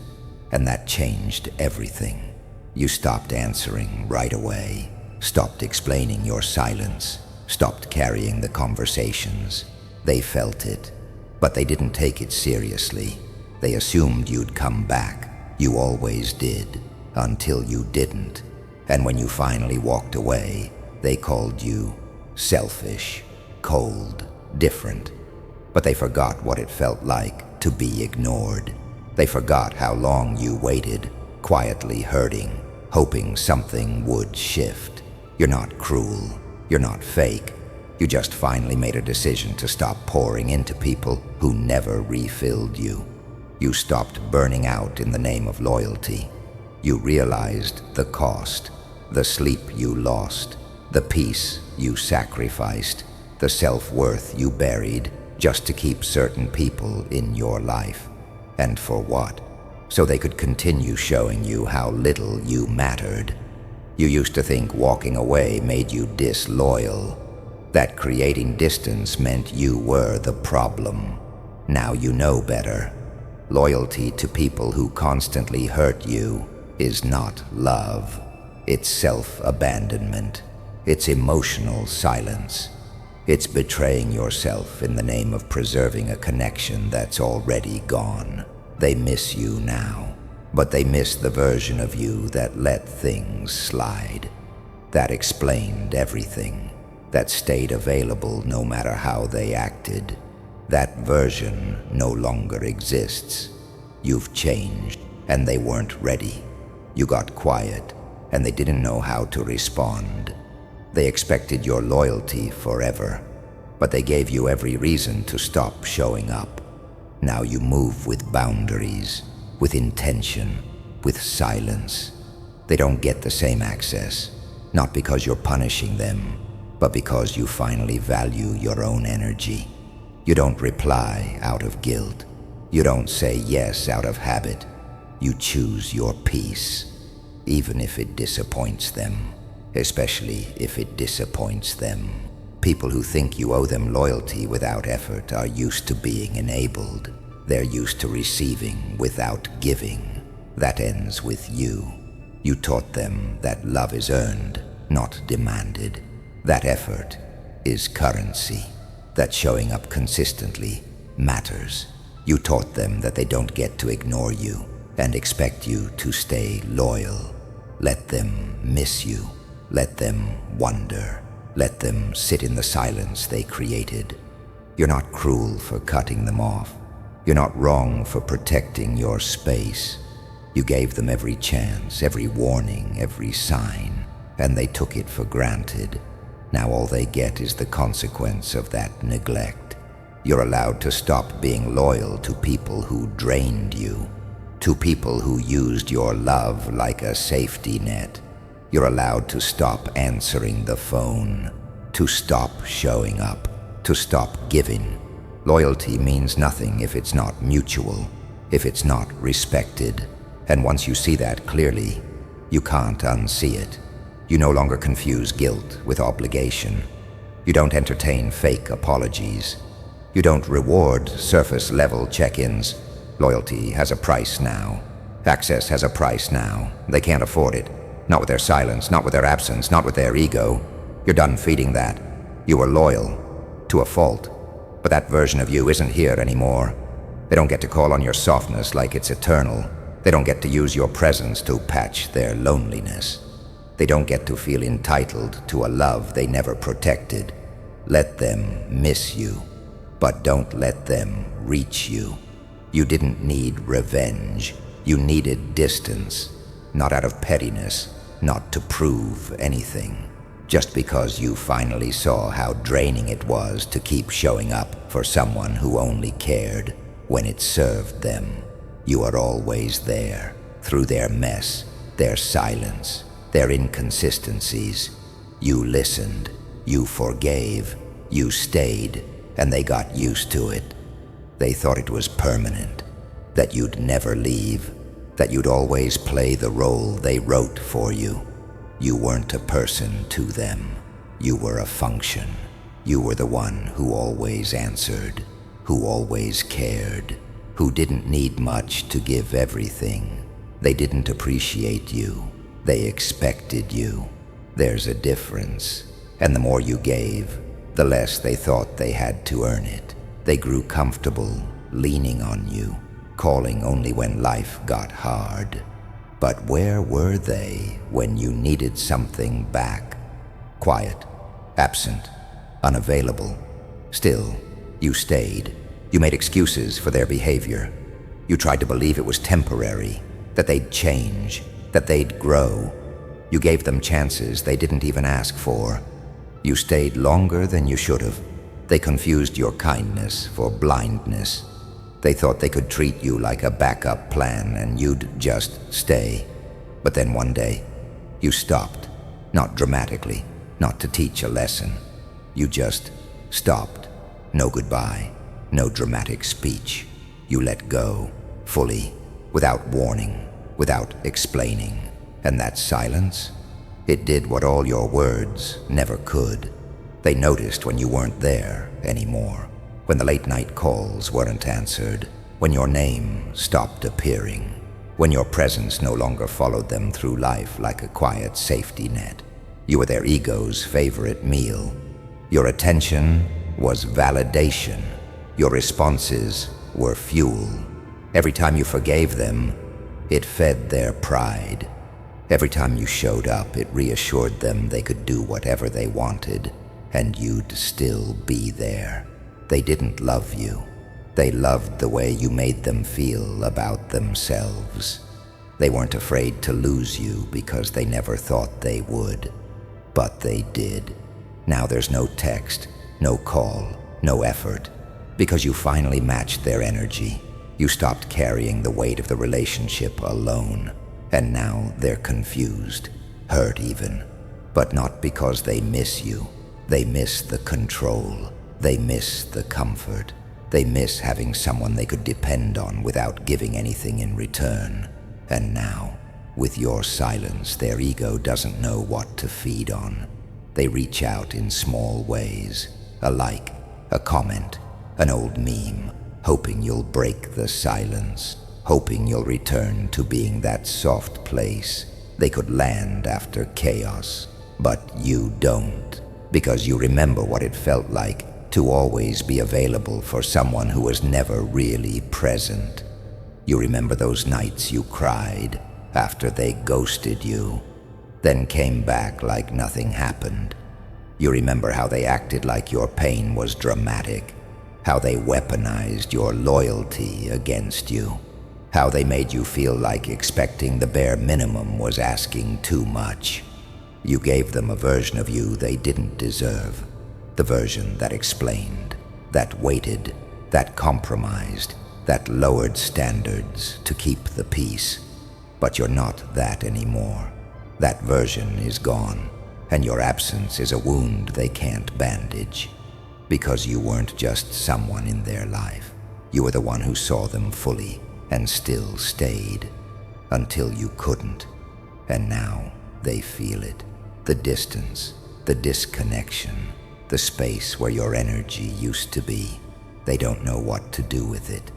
and that changed everything. You stopped answering right away, stopped explaining your silence, stopped carrying the conversations. They felt it, but they didn't take it seriously. They assumed you'd come back. You always did, until you didn't. And when you finally walked away, they called you selfish, cold, different. But they forgot what it felt like to be ignored. They forgot how long you waited, quietly hurting, hoping something would shift. You're not cruel. You're not fake. You just finally made a decision to stop pouring into people who never refilled you. You stopped burning out in the name of loyalty. You realized the cost, the sleep you lost, the peace you sacrificed, the self-worth you buried just to keep certain people in your life. And for what? So they could continue showing you how little you mattered. You used to think walking away made you disloyal, that creating distance meant you were the problem. Now you know better. Loyalty to people who constantly hurt you is not love. It's self-abandonment. It's emotional silence. It's betraying yourself in the name of preserving a connection that's already gone. They miss you now, but they miss the version of you that let things slide, that explained everything, that stayed available no matter how they acted. That version no longer exists. You've changed, and they weren't ready. You got quiet, and they didn't know how to respond. They expected your loyalty forever, but they gave you every reason to stop showing up. Now you move with boundaries, with intention, with silence. They don't get the same access, not because you're punishing them, but because you finally value your own energy. You don't reply out of guilt. You don't say yes out of habit. You choose your peace, even if it disappoints them, especially if it disappoints them. People who think you owe them loyalty without effort are used to being enabled. They're used to receiving without giving. That ends with you. You taught them that love is earned, not demanded. That effort is currency. That showing up consistently matters. You taught them that they don't get to ignore you and expect you to stay loyal. Let them miss you. Let them wonder. Let them sit in the silence they created. You're not cruel for cutting them off. You're not wrong for protecting your space. You gave them every chance, every warning, every sign, and they took it for granted. Now all they get is the consequence of that neglect. You're allowed to stop being loyal to people who drained you, to people who used your love like a safety net. You're allowed to stop answering the phone, to stop showing up, to stop giving. Loyalty means nothing if it's not mutual, if it's not respected. And once you see that clearly, you can't unsee it. You no longer confuse guilt with obligation. You don't entertain fake apologies. You don't reward surface-level check-ins. Loyalty has a price now. Access has a price now. They can't afford it. Not with their silence, not with their absence, not with their ego. You're done feeding that. You were loyal, to a fault. But that version of you isn't here anymore. They don't get to call on your softness like it's eternal. They don't get to use your presence to patch their loneliness. They don't get to feel entitled to a love they never protected. Let them miss you, but don't let them reach you. You didn't need revenge. You needed distance, not out of pettiness, not to prove anything. Just because you finally saw how draining it was to keep showing up for someone who only cared when it served them. You are always there, through their mess, their silence, their inconsistencies. You listened, you forgave, you stayed, and they got used to it. They thought it was permanent, that you'd never leave, that you'd always play the role they wrote for you. You weren't a person to them. You were a function. You were the one who always answered, who always cared, who didn't need much to give everything. They didn't appreciate you. They expected you. There's a difference. And the more you gave, the less they thought they had to earn it. They grew comfortable leaning on you, calling only when life got hard. But where were they when you needed something back? Quiet, absent, unavailable. Still, you stayed. You made excuses for their behavior. You tried to believe it was temporary, that they'd change, that they'd grow. You gave them chances they didn't even ask for. You stayed longer than you should have. They confused your kindness for blindness. They thought they could treat you like a backup plan and you'd just stay. But then one day, you stopped. Not dramatically, not to teach a lesson. You just stopped. No goodbye, no dramatic speech. You let go, fully, without warning, without explaining. And that silence, it did what all your words never could. They noticed when you weren't there anymore, when the late-night calls weren't answered, when your name stopped appearing, when your presence no longer followed them through life like a quiet safety net. You were their ego's favorite meal. Your attention was validation. Your responses were fuel. Every time you forgave them, it fed their pride. Every time you showed up, it reassured them they could do whatever they wanted, and you'd still be there. They didn't love you. They loved the way you made them feel about themselves. They weren't afraid to lose you because they never thought they would. But they did. Now there's no text, no call, no effort, because you finally matched their energy. You stopped carrying the weight of the relationship alone, and now they're confused, hurt even, but not because they miss you. They miss the control. They miss the comfort. They miss having someone they could depend on without giving anything in return. And now, with your silence, their ego doesn't know what to feed on. They reach out in small ways, a like, a comment, an old meme, hoping you'll break the silence, hoping you'll return to being that soft place they could land after chaos. But you don't, because you remember what it felt like to always be available for someone who was never really present. You remember those nights you cried after they ghosted you, then came back like nothing happened. You remember how they acted like your pain was dramatic, how they weaponized your loyalty against you, how they made you feel like expecting the bare minimum was asking too much. You gave them a version of you they didn't deserve, the version that explained, that waited, that compromised, that lowered standards to keep the peace. But you're not that anymore. That version is gone, and your absence is a wound they can't bandage. Because you weren't just someone in their life. You were the one who saw them fully and still stayed until you couldn't. And now they feel it. The distance, the disconnection, the space where your energy used to be. They don't know what to do with it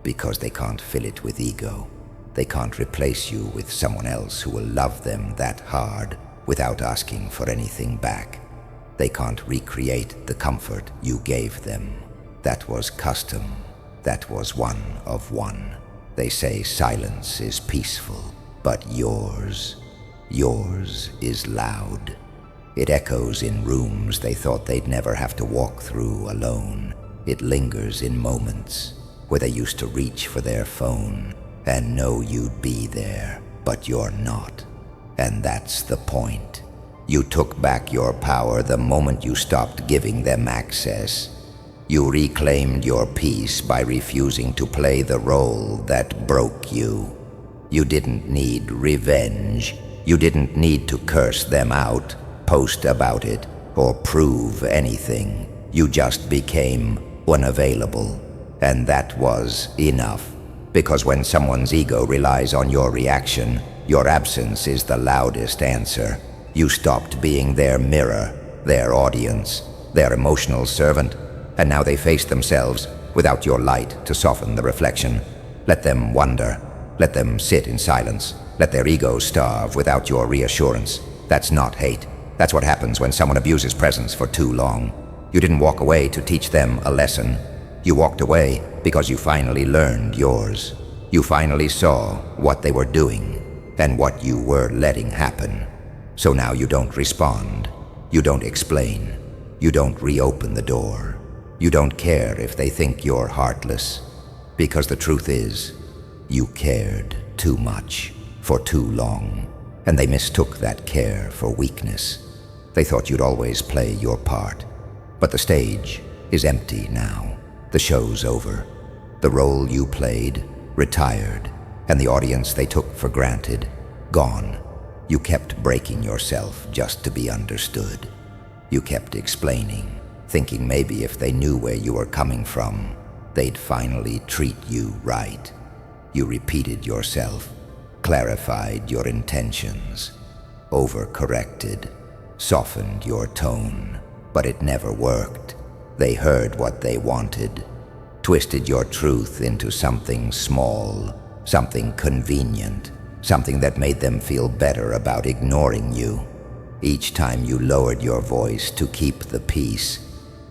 because they can't fill it with ego. They can't replace you with someone else who will love them that hard without asking for anything back. They can't recreate the comfort you gave them. That was custom. That was one of one. They say silence is peaceful, but yours is loud. It echoes in rooms they thought they'd never have to walk through alone. It lingers in moments where they used to reach for their phone and know you'd be there, but you're not. And that's the point. You took back your power the moment you stopped giving them access. You reclaimed your peace by refusing to play the role that broke you. You didn't need revenge. You didn't need to curse them out, post about it, or prove anything. You just became unavailable. And that was enough. Because when someone's ego relies on your reaction, your absence is the loudest answer. You stopped being their mirror, their audience, their emotional servant, and now they face themselves without your light to soften the reflection. Let them wonder. Let them sit in silence. Let their egos starve without your reassurance. That's not hate. That's what happens when someone abuses presence for too long. You didn't walk away to teach them a lesson. You walked away because you finally learned yours. You finally saw what they were doing and what you were letting happen. So now you don't respond. You don't explain. You don't reopen the door. You don't care if they think you're heartless. Because the truth is, you cared too much for too long, and they mistook that care for weakness. They thought you'd always play your part. But the stage is empty now. The show's over. The role you played, retired, and the audience they took for granted, gone. You kept breaking yourself just to be understood. You kept explaining, thinking maybe if they knew where you were coming from, they'd finally treat you right. You repeated yourself, clarified your intentions, overcorrected, softened your tone, but it never worked. They heard what they wanted, twisted your truth into something small, something convenient, something that made them feel better about ignoring you. Each time you lowered your voice to keep the peace,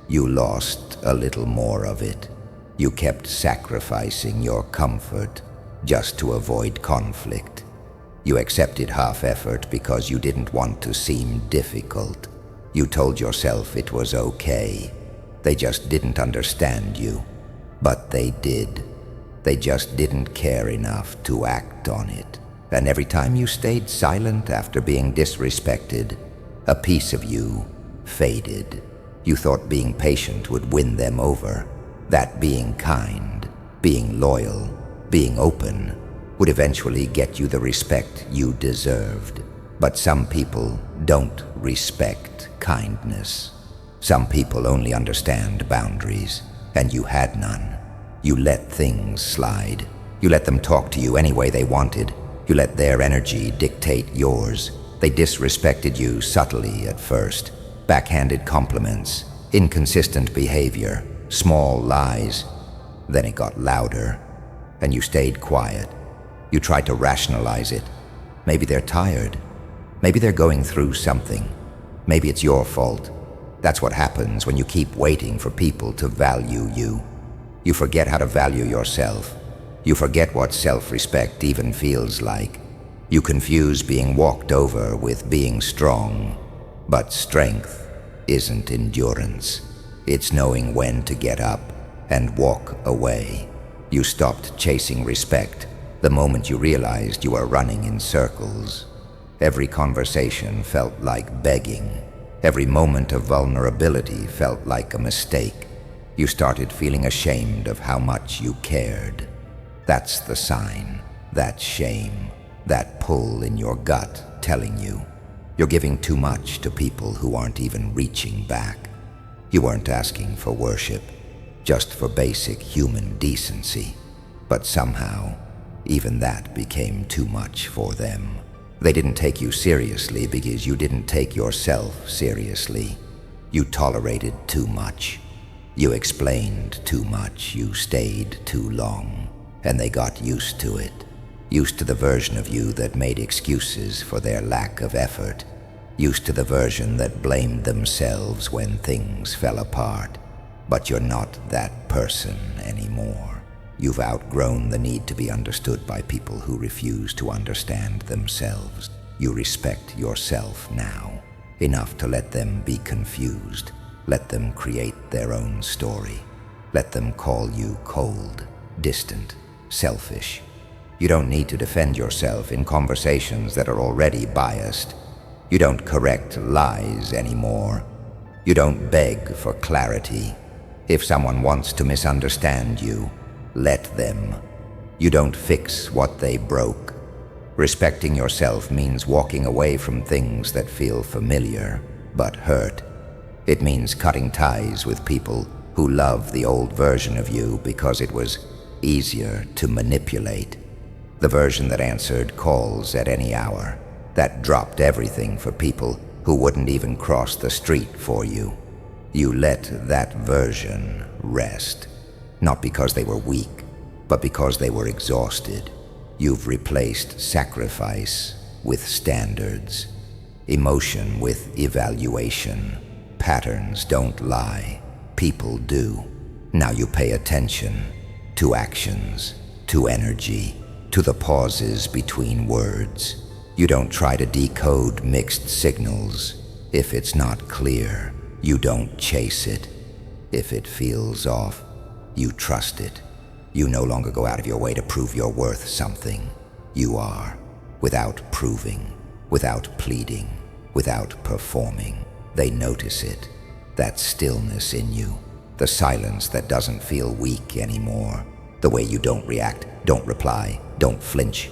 you lost a little more of it. You kept sacrificing your comfort just to avoid conflict. You accepted half effort because you didn't want to seem difficult. You told yourself it was okay. They just didn't understand you. But they did. They just didn't care enough to act on it. And every time you stayed silent after being disrespected, a piece of you faded. You thought being patient would win them over, that being kind, being loyal, being open would eventually get you the respect you deserved. But some people don't respect kindness. Some people only understand boundaries, and you had none. You let things slide. You let them talk to you any way they wanted. You let their energy dictate yours. They disrespected you subtly at first. Backhanded compliments, inconsistent behavior, small lies. Then it got louder, and you stayed quiet. You tried to rationalize it. Maybe they're tired. Maybe they're going through something. Maybe it's your fault. That's what happens when you keep waiting for people to value you. You forget how to value yourself. You forget what self-respect even feels like. You confuse being walked over with being strong. But strength isn't endurance. It's knowing when to get up and walk away. You stopped chasing respect the moment you realized you were running in circles. Every conversation felt like begging. Every moment of vulnerability felt like a mistake. You started feeling ashamed of how much you cared. That's the sign, that shame, that pull in your gut telling you you're giving too much to people who aren't even reaching back. You weren't asking for worship, just for basic human decency. But somehow, even that became too much for them. They didn't take you seriously because you didn't take yourself seriously. You tolerated too much. You explained too much. You stayed too long. And they got used to it. Used to the version of you that made excuses for their lack of effort. Used to the version that blamed themselves when things fell apart. But you're not that person anymore. You've outgrown the need to be understood by people who refuse to understand themselves. You respect yourself now, enough to let them be confused. Let them create their own story. Let them call you cold, distant, selfish. You don't need to defend yourself in conversations that are already biased. You don't correct lies anymore. You don't beg for clarity. If someone wants to misunderstand you, let them. You don't fix what they broke. Respecting yourself means walking away from things that feel familiar but hurt. It means cutting ties with people who love the old version of you because it was easier to manipulate. The version that answered calls at any hour, that dropped everything for people who wouldn't even cross the street for you. You let that version rest, not because they were weak, but because they were exhausted. You've replaced sacrifice with standards, emotion with evaluation. Patterns don't lie, people do. Now you pay attention to actions, to energy, to the pauses between words. You don't try to decode mixed signals. If it's not clear, you don't chase it. If it feels off, you trust it. You no longer go out of your way to prove you're worth something. You are, without proving, without pleading, without performing. They notice it, that stillness in you, the silence that doesn't feel weak anymore, the way you don't react, don't reply, don't flinch.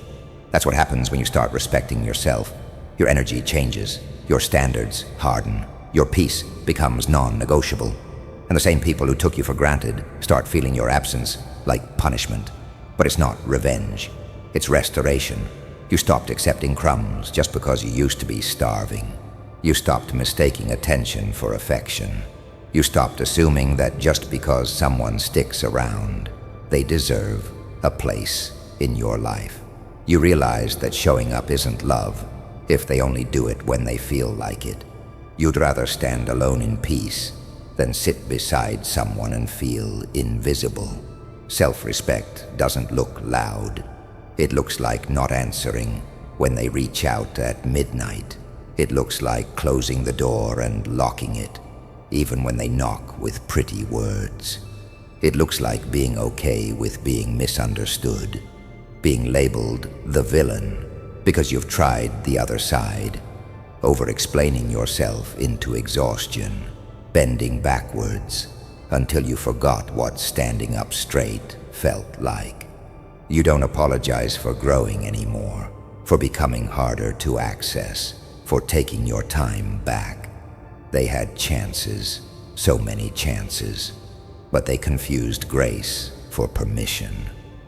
That's what happens when you start respecting yourself. Your energy changes, your standards harden, your peace becomes non-negotiable. And the same people who took you for granted start feeling your absence like punishment. But it's not revenge, it's restoration. You stopped accepting crumbs just because you used to be starving. You stopped mistaking attention for affection. You stopped assuming that just because someone sticks around, they deserve a place in your life. You realized that showing up isn't love, if they only do it when they feel like it. You'd rather stand alone in peace than sit beside someone and feel invisible. Self-respect doesn't look loud. It looks like not answering when they reach out at midnight. It looks like closing the door and locking it, even when they knock with pretty words. It looks like being okay with being misunderstood, being labeled the villain because you've tried the other side, over-explaining yourself into exhaustion, bending backwards until you forgot what standing up straight felt like. You don't apologize for growing anymore, for becoming harder to access, for taking your time back. They had chances, so many chances, but they confused grace for permission.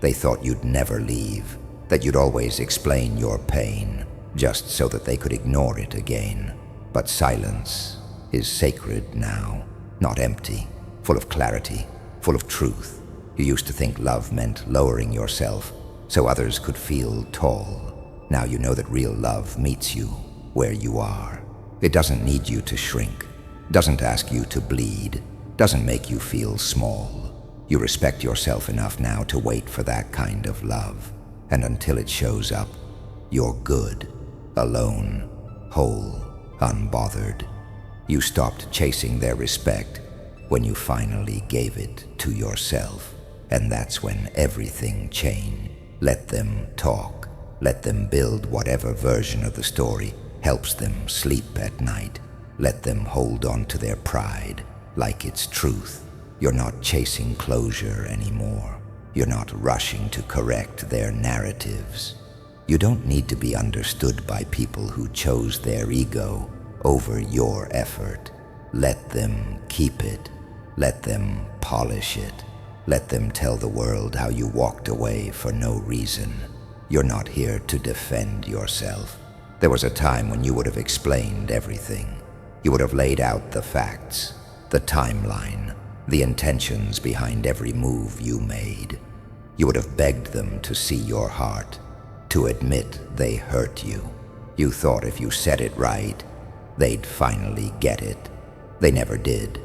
They thought you'd never leave, that you'd always explain your pain, just so that they could ignore it again. But silence is sacred now, not empty, full of clarity, full of truth. You used to think love meant lowering yourself so others could feel tall. Now you know that real love meets you where you are. It doesn't need you to shrink, doesn't ask you to bleed, doesn't make you feel small. You respect yourself enough now to wait for that kind of love. And until it shows up, you're good, alone, whole, unbothered. You stopped chasing their respect when you finally gave it to yourself. And that's when everything changed. Let them talk. Let them build whatever version of the story helps them sleep at night. Let them hold on to their pride like it's truth. You're not chasing closure anymore. You're not rushing to correct their narratives. You don't need to be understood by people who chose their ego over your effort. Let them keep it. Let them polish it. Let them tell the world how you walked away for no reason. You're not here to defend yourself. There was a time when you would have explained everything. You would have laid out the facts, the timeline, the intentions behind every move you made. You would have begged them to see your heart, to admit they hurt you. You thought if you said it right, they'd finally get it. They never did.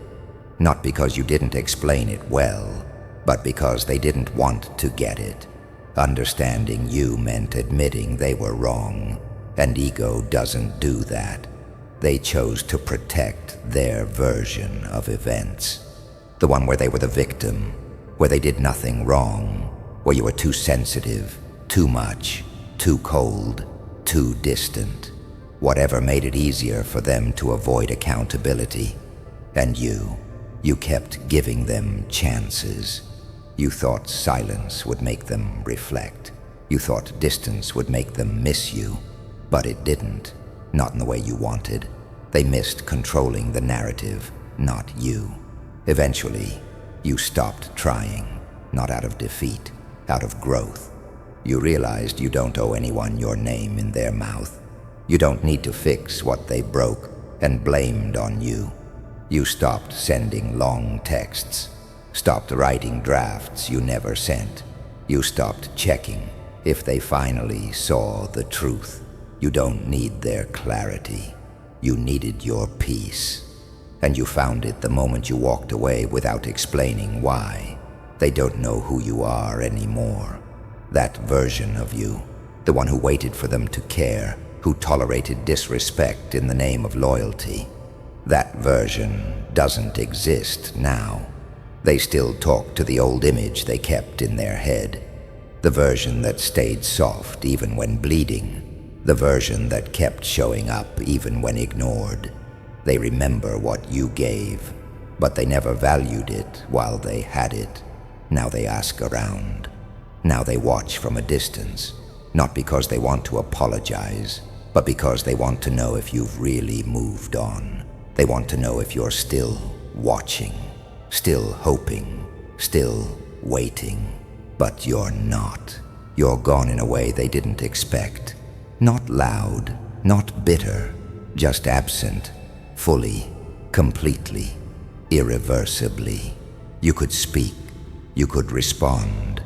Not because you didn't explain it well, but because they didn't want to get it. Understanding you meant admitting they were wrong, and ego doesn't do that. They chose to protect their version of events. The one where they were the victim, where they did nothing wrong, where you were too sensitive, too much, too cold, too distant. Whatever made it easier for them to avoid accountability. And you kept giving them chances. You thought silence would make them reflect. You thought distance would make them miss you. But it didn't, not in the way you wanted. They missed controlling the narrative, not you. Eventually, you stopped trying, not out of defeat, out of growth. You realized you don't owe anyone your name in their mouth. You don't need to fix what they broke and blamed on you. You stopped sending long texts, stopped writing drafts you never sent. You stopped checking if they finally saw the truth. You don't need their clarity. You needed your peace. And you found it the moment you walked away without explaining why. They don't know who you are anymore. That version of you, the one who waited for them to care, who tolerated disrespect in the name of loyalty. That version doesn't exist now. They still talk to the old image they kept in their head. The version that stayed soft even when bleeding. The version that kept showing up even when ignored. They remember what you gave, but they never valued it while they had it. Now they ask around. Now they watch from a distance, not because they want to apologize, but because they want to know if you've really moved on. They want to know if you're still watching, still hoping, still waiting. But you're not. You're gone in a way they didn't expect. Not loud, not bitter, just absent, fully, completely, irreversibly. You could speak, you could respond,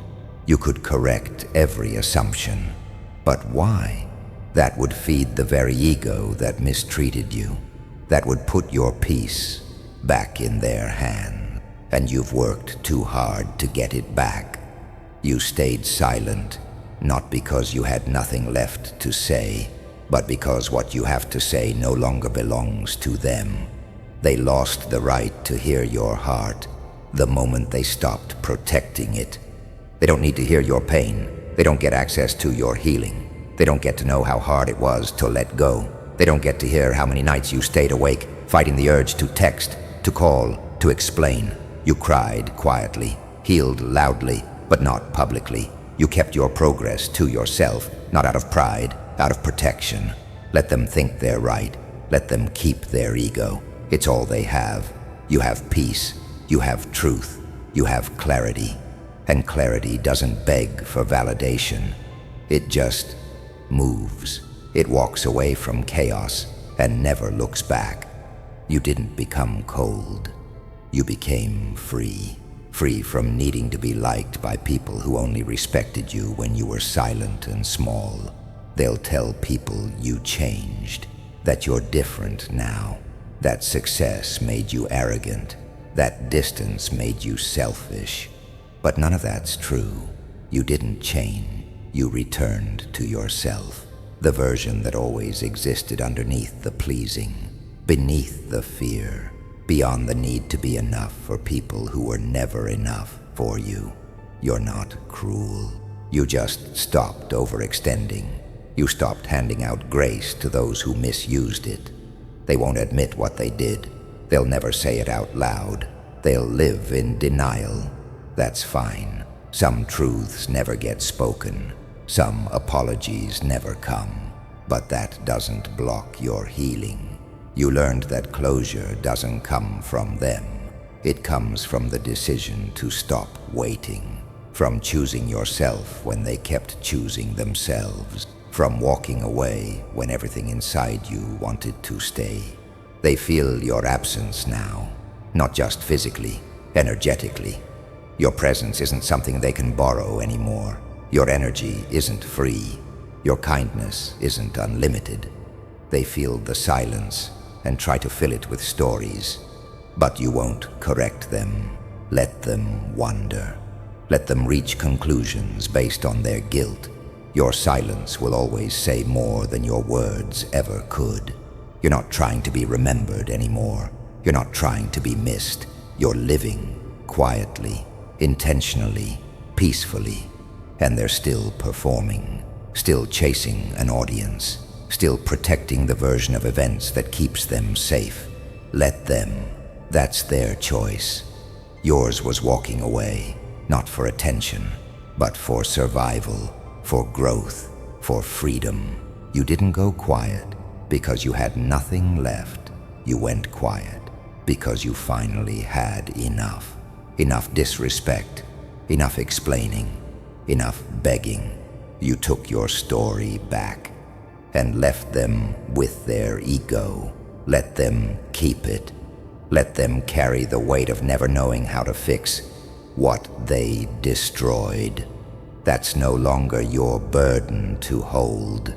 you could correct every assumption. But why? That would feed the very ego that mistreated you. That would put your peace back in their hand. And you've worked too hard to get it back. You stayed silent, not because you had nothing left to say, but because what you have to say no longer belongs to them. They lost the right to hear your heart the moment they stopped protecting it. They don't need to hear your pain. They don't get access to your healing. They don't get to know how hard it was to let go. They don't get to hear how many nights you stayed awake, fighting the urge to text, to call, to explain. You cried quietly, healed loudly, but not publicly. You kept your progress to yourself, not out of pride, out of protection. Let them think they're right. Let them keep their ego. It's all they have. You have peace. You have truth. You have clarity. And clarity doesn't beg for validation. It just moves. It walks away from chaos and never looks back. You didn't become cold. You became free. Free from needing to be liked by people who only respected you when you were silent and small. They'll tell people you changed, that you're different now, that success made you arrogant, that distance made you selfish. But none of that's true. You didn't change. You returned to yourself, the version that always existed underneath the pleasing, beneath the fear, beyond the need to be enough for people who were never enough for you. You're not cruel. You just stopped overextending. You stopped handing out grace to those who misused it. They won't admit what they did. They'll never say it out loud. They'll live in denial. That's fine. Some truths never get spoken. Some apologies never come. But that doesn't block your healing. You learned that closure doesn't come from them. It comes from the decision to stop waiting, from choosing yourself when they kept choosing themselves, from walking away when everything inside you wanted to stay. They feel your absence now, not just physically, energetically. Your presence isn't something they can borrow anymore. Your energy isn't free. Your kindness isn't unlimited. They feel the silence and try to fill it with stories. But you won't correct them. Let them wander. Let them reach conclusions based on their guilt. Your silence will always say more than your words ever could. You're not trying to be remembered anymore. You're not trying to be missed. You're living quietly, intentionally, peacefully. And they're still performing, still chasing an audience, still protecting the version of events that keeps them safe. Let them. That's their choice. Yours was walking away, not for attention, but for survival, for growth, for freedom. You didn't go quiet because you had nothing left. You went quiet because you finally had enough. Enough disrespect, enough explaining, enough begging. You took your story back and left them with their ego. Let them keep it. Let them carry the weight of never knowing how to fix what they destroyed. That's no longer your burden to hold.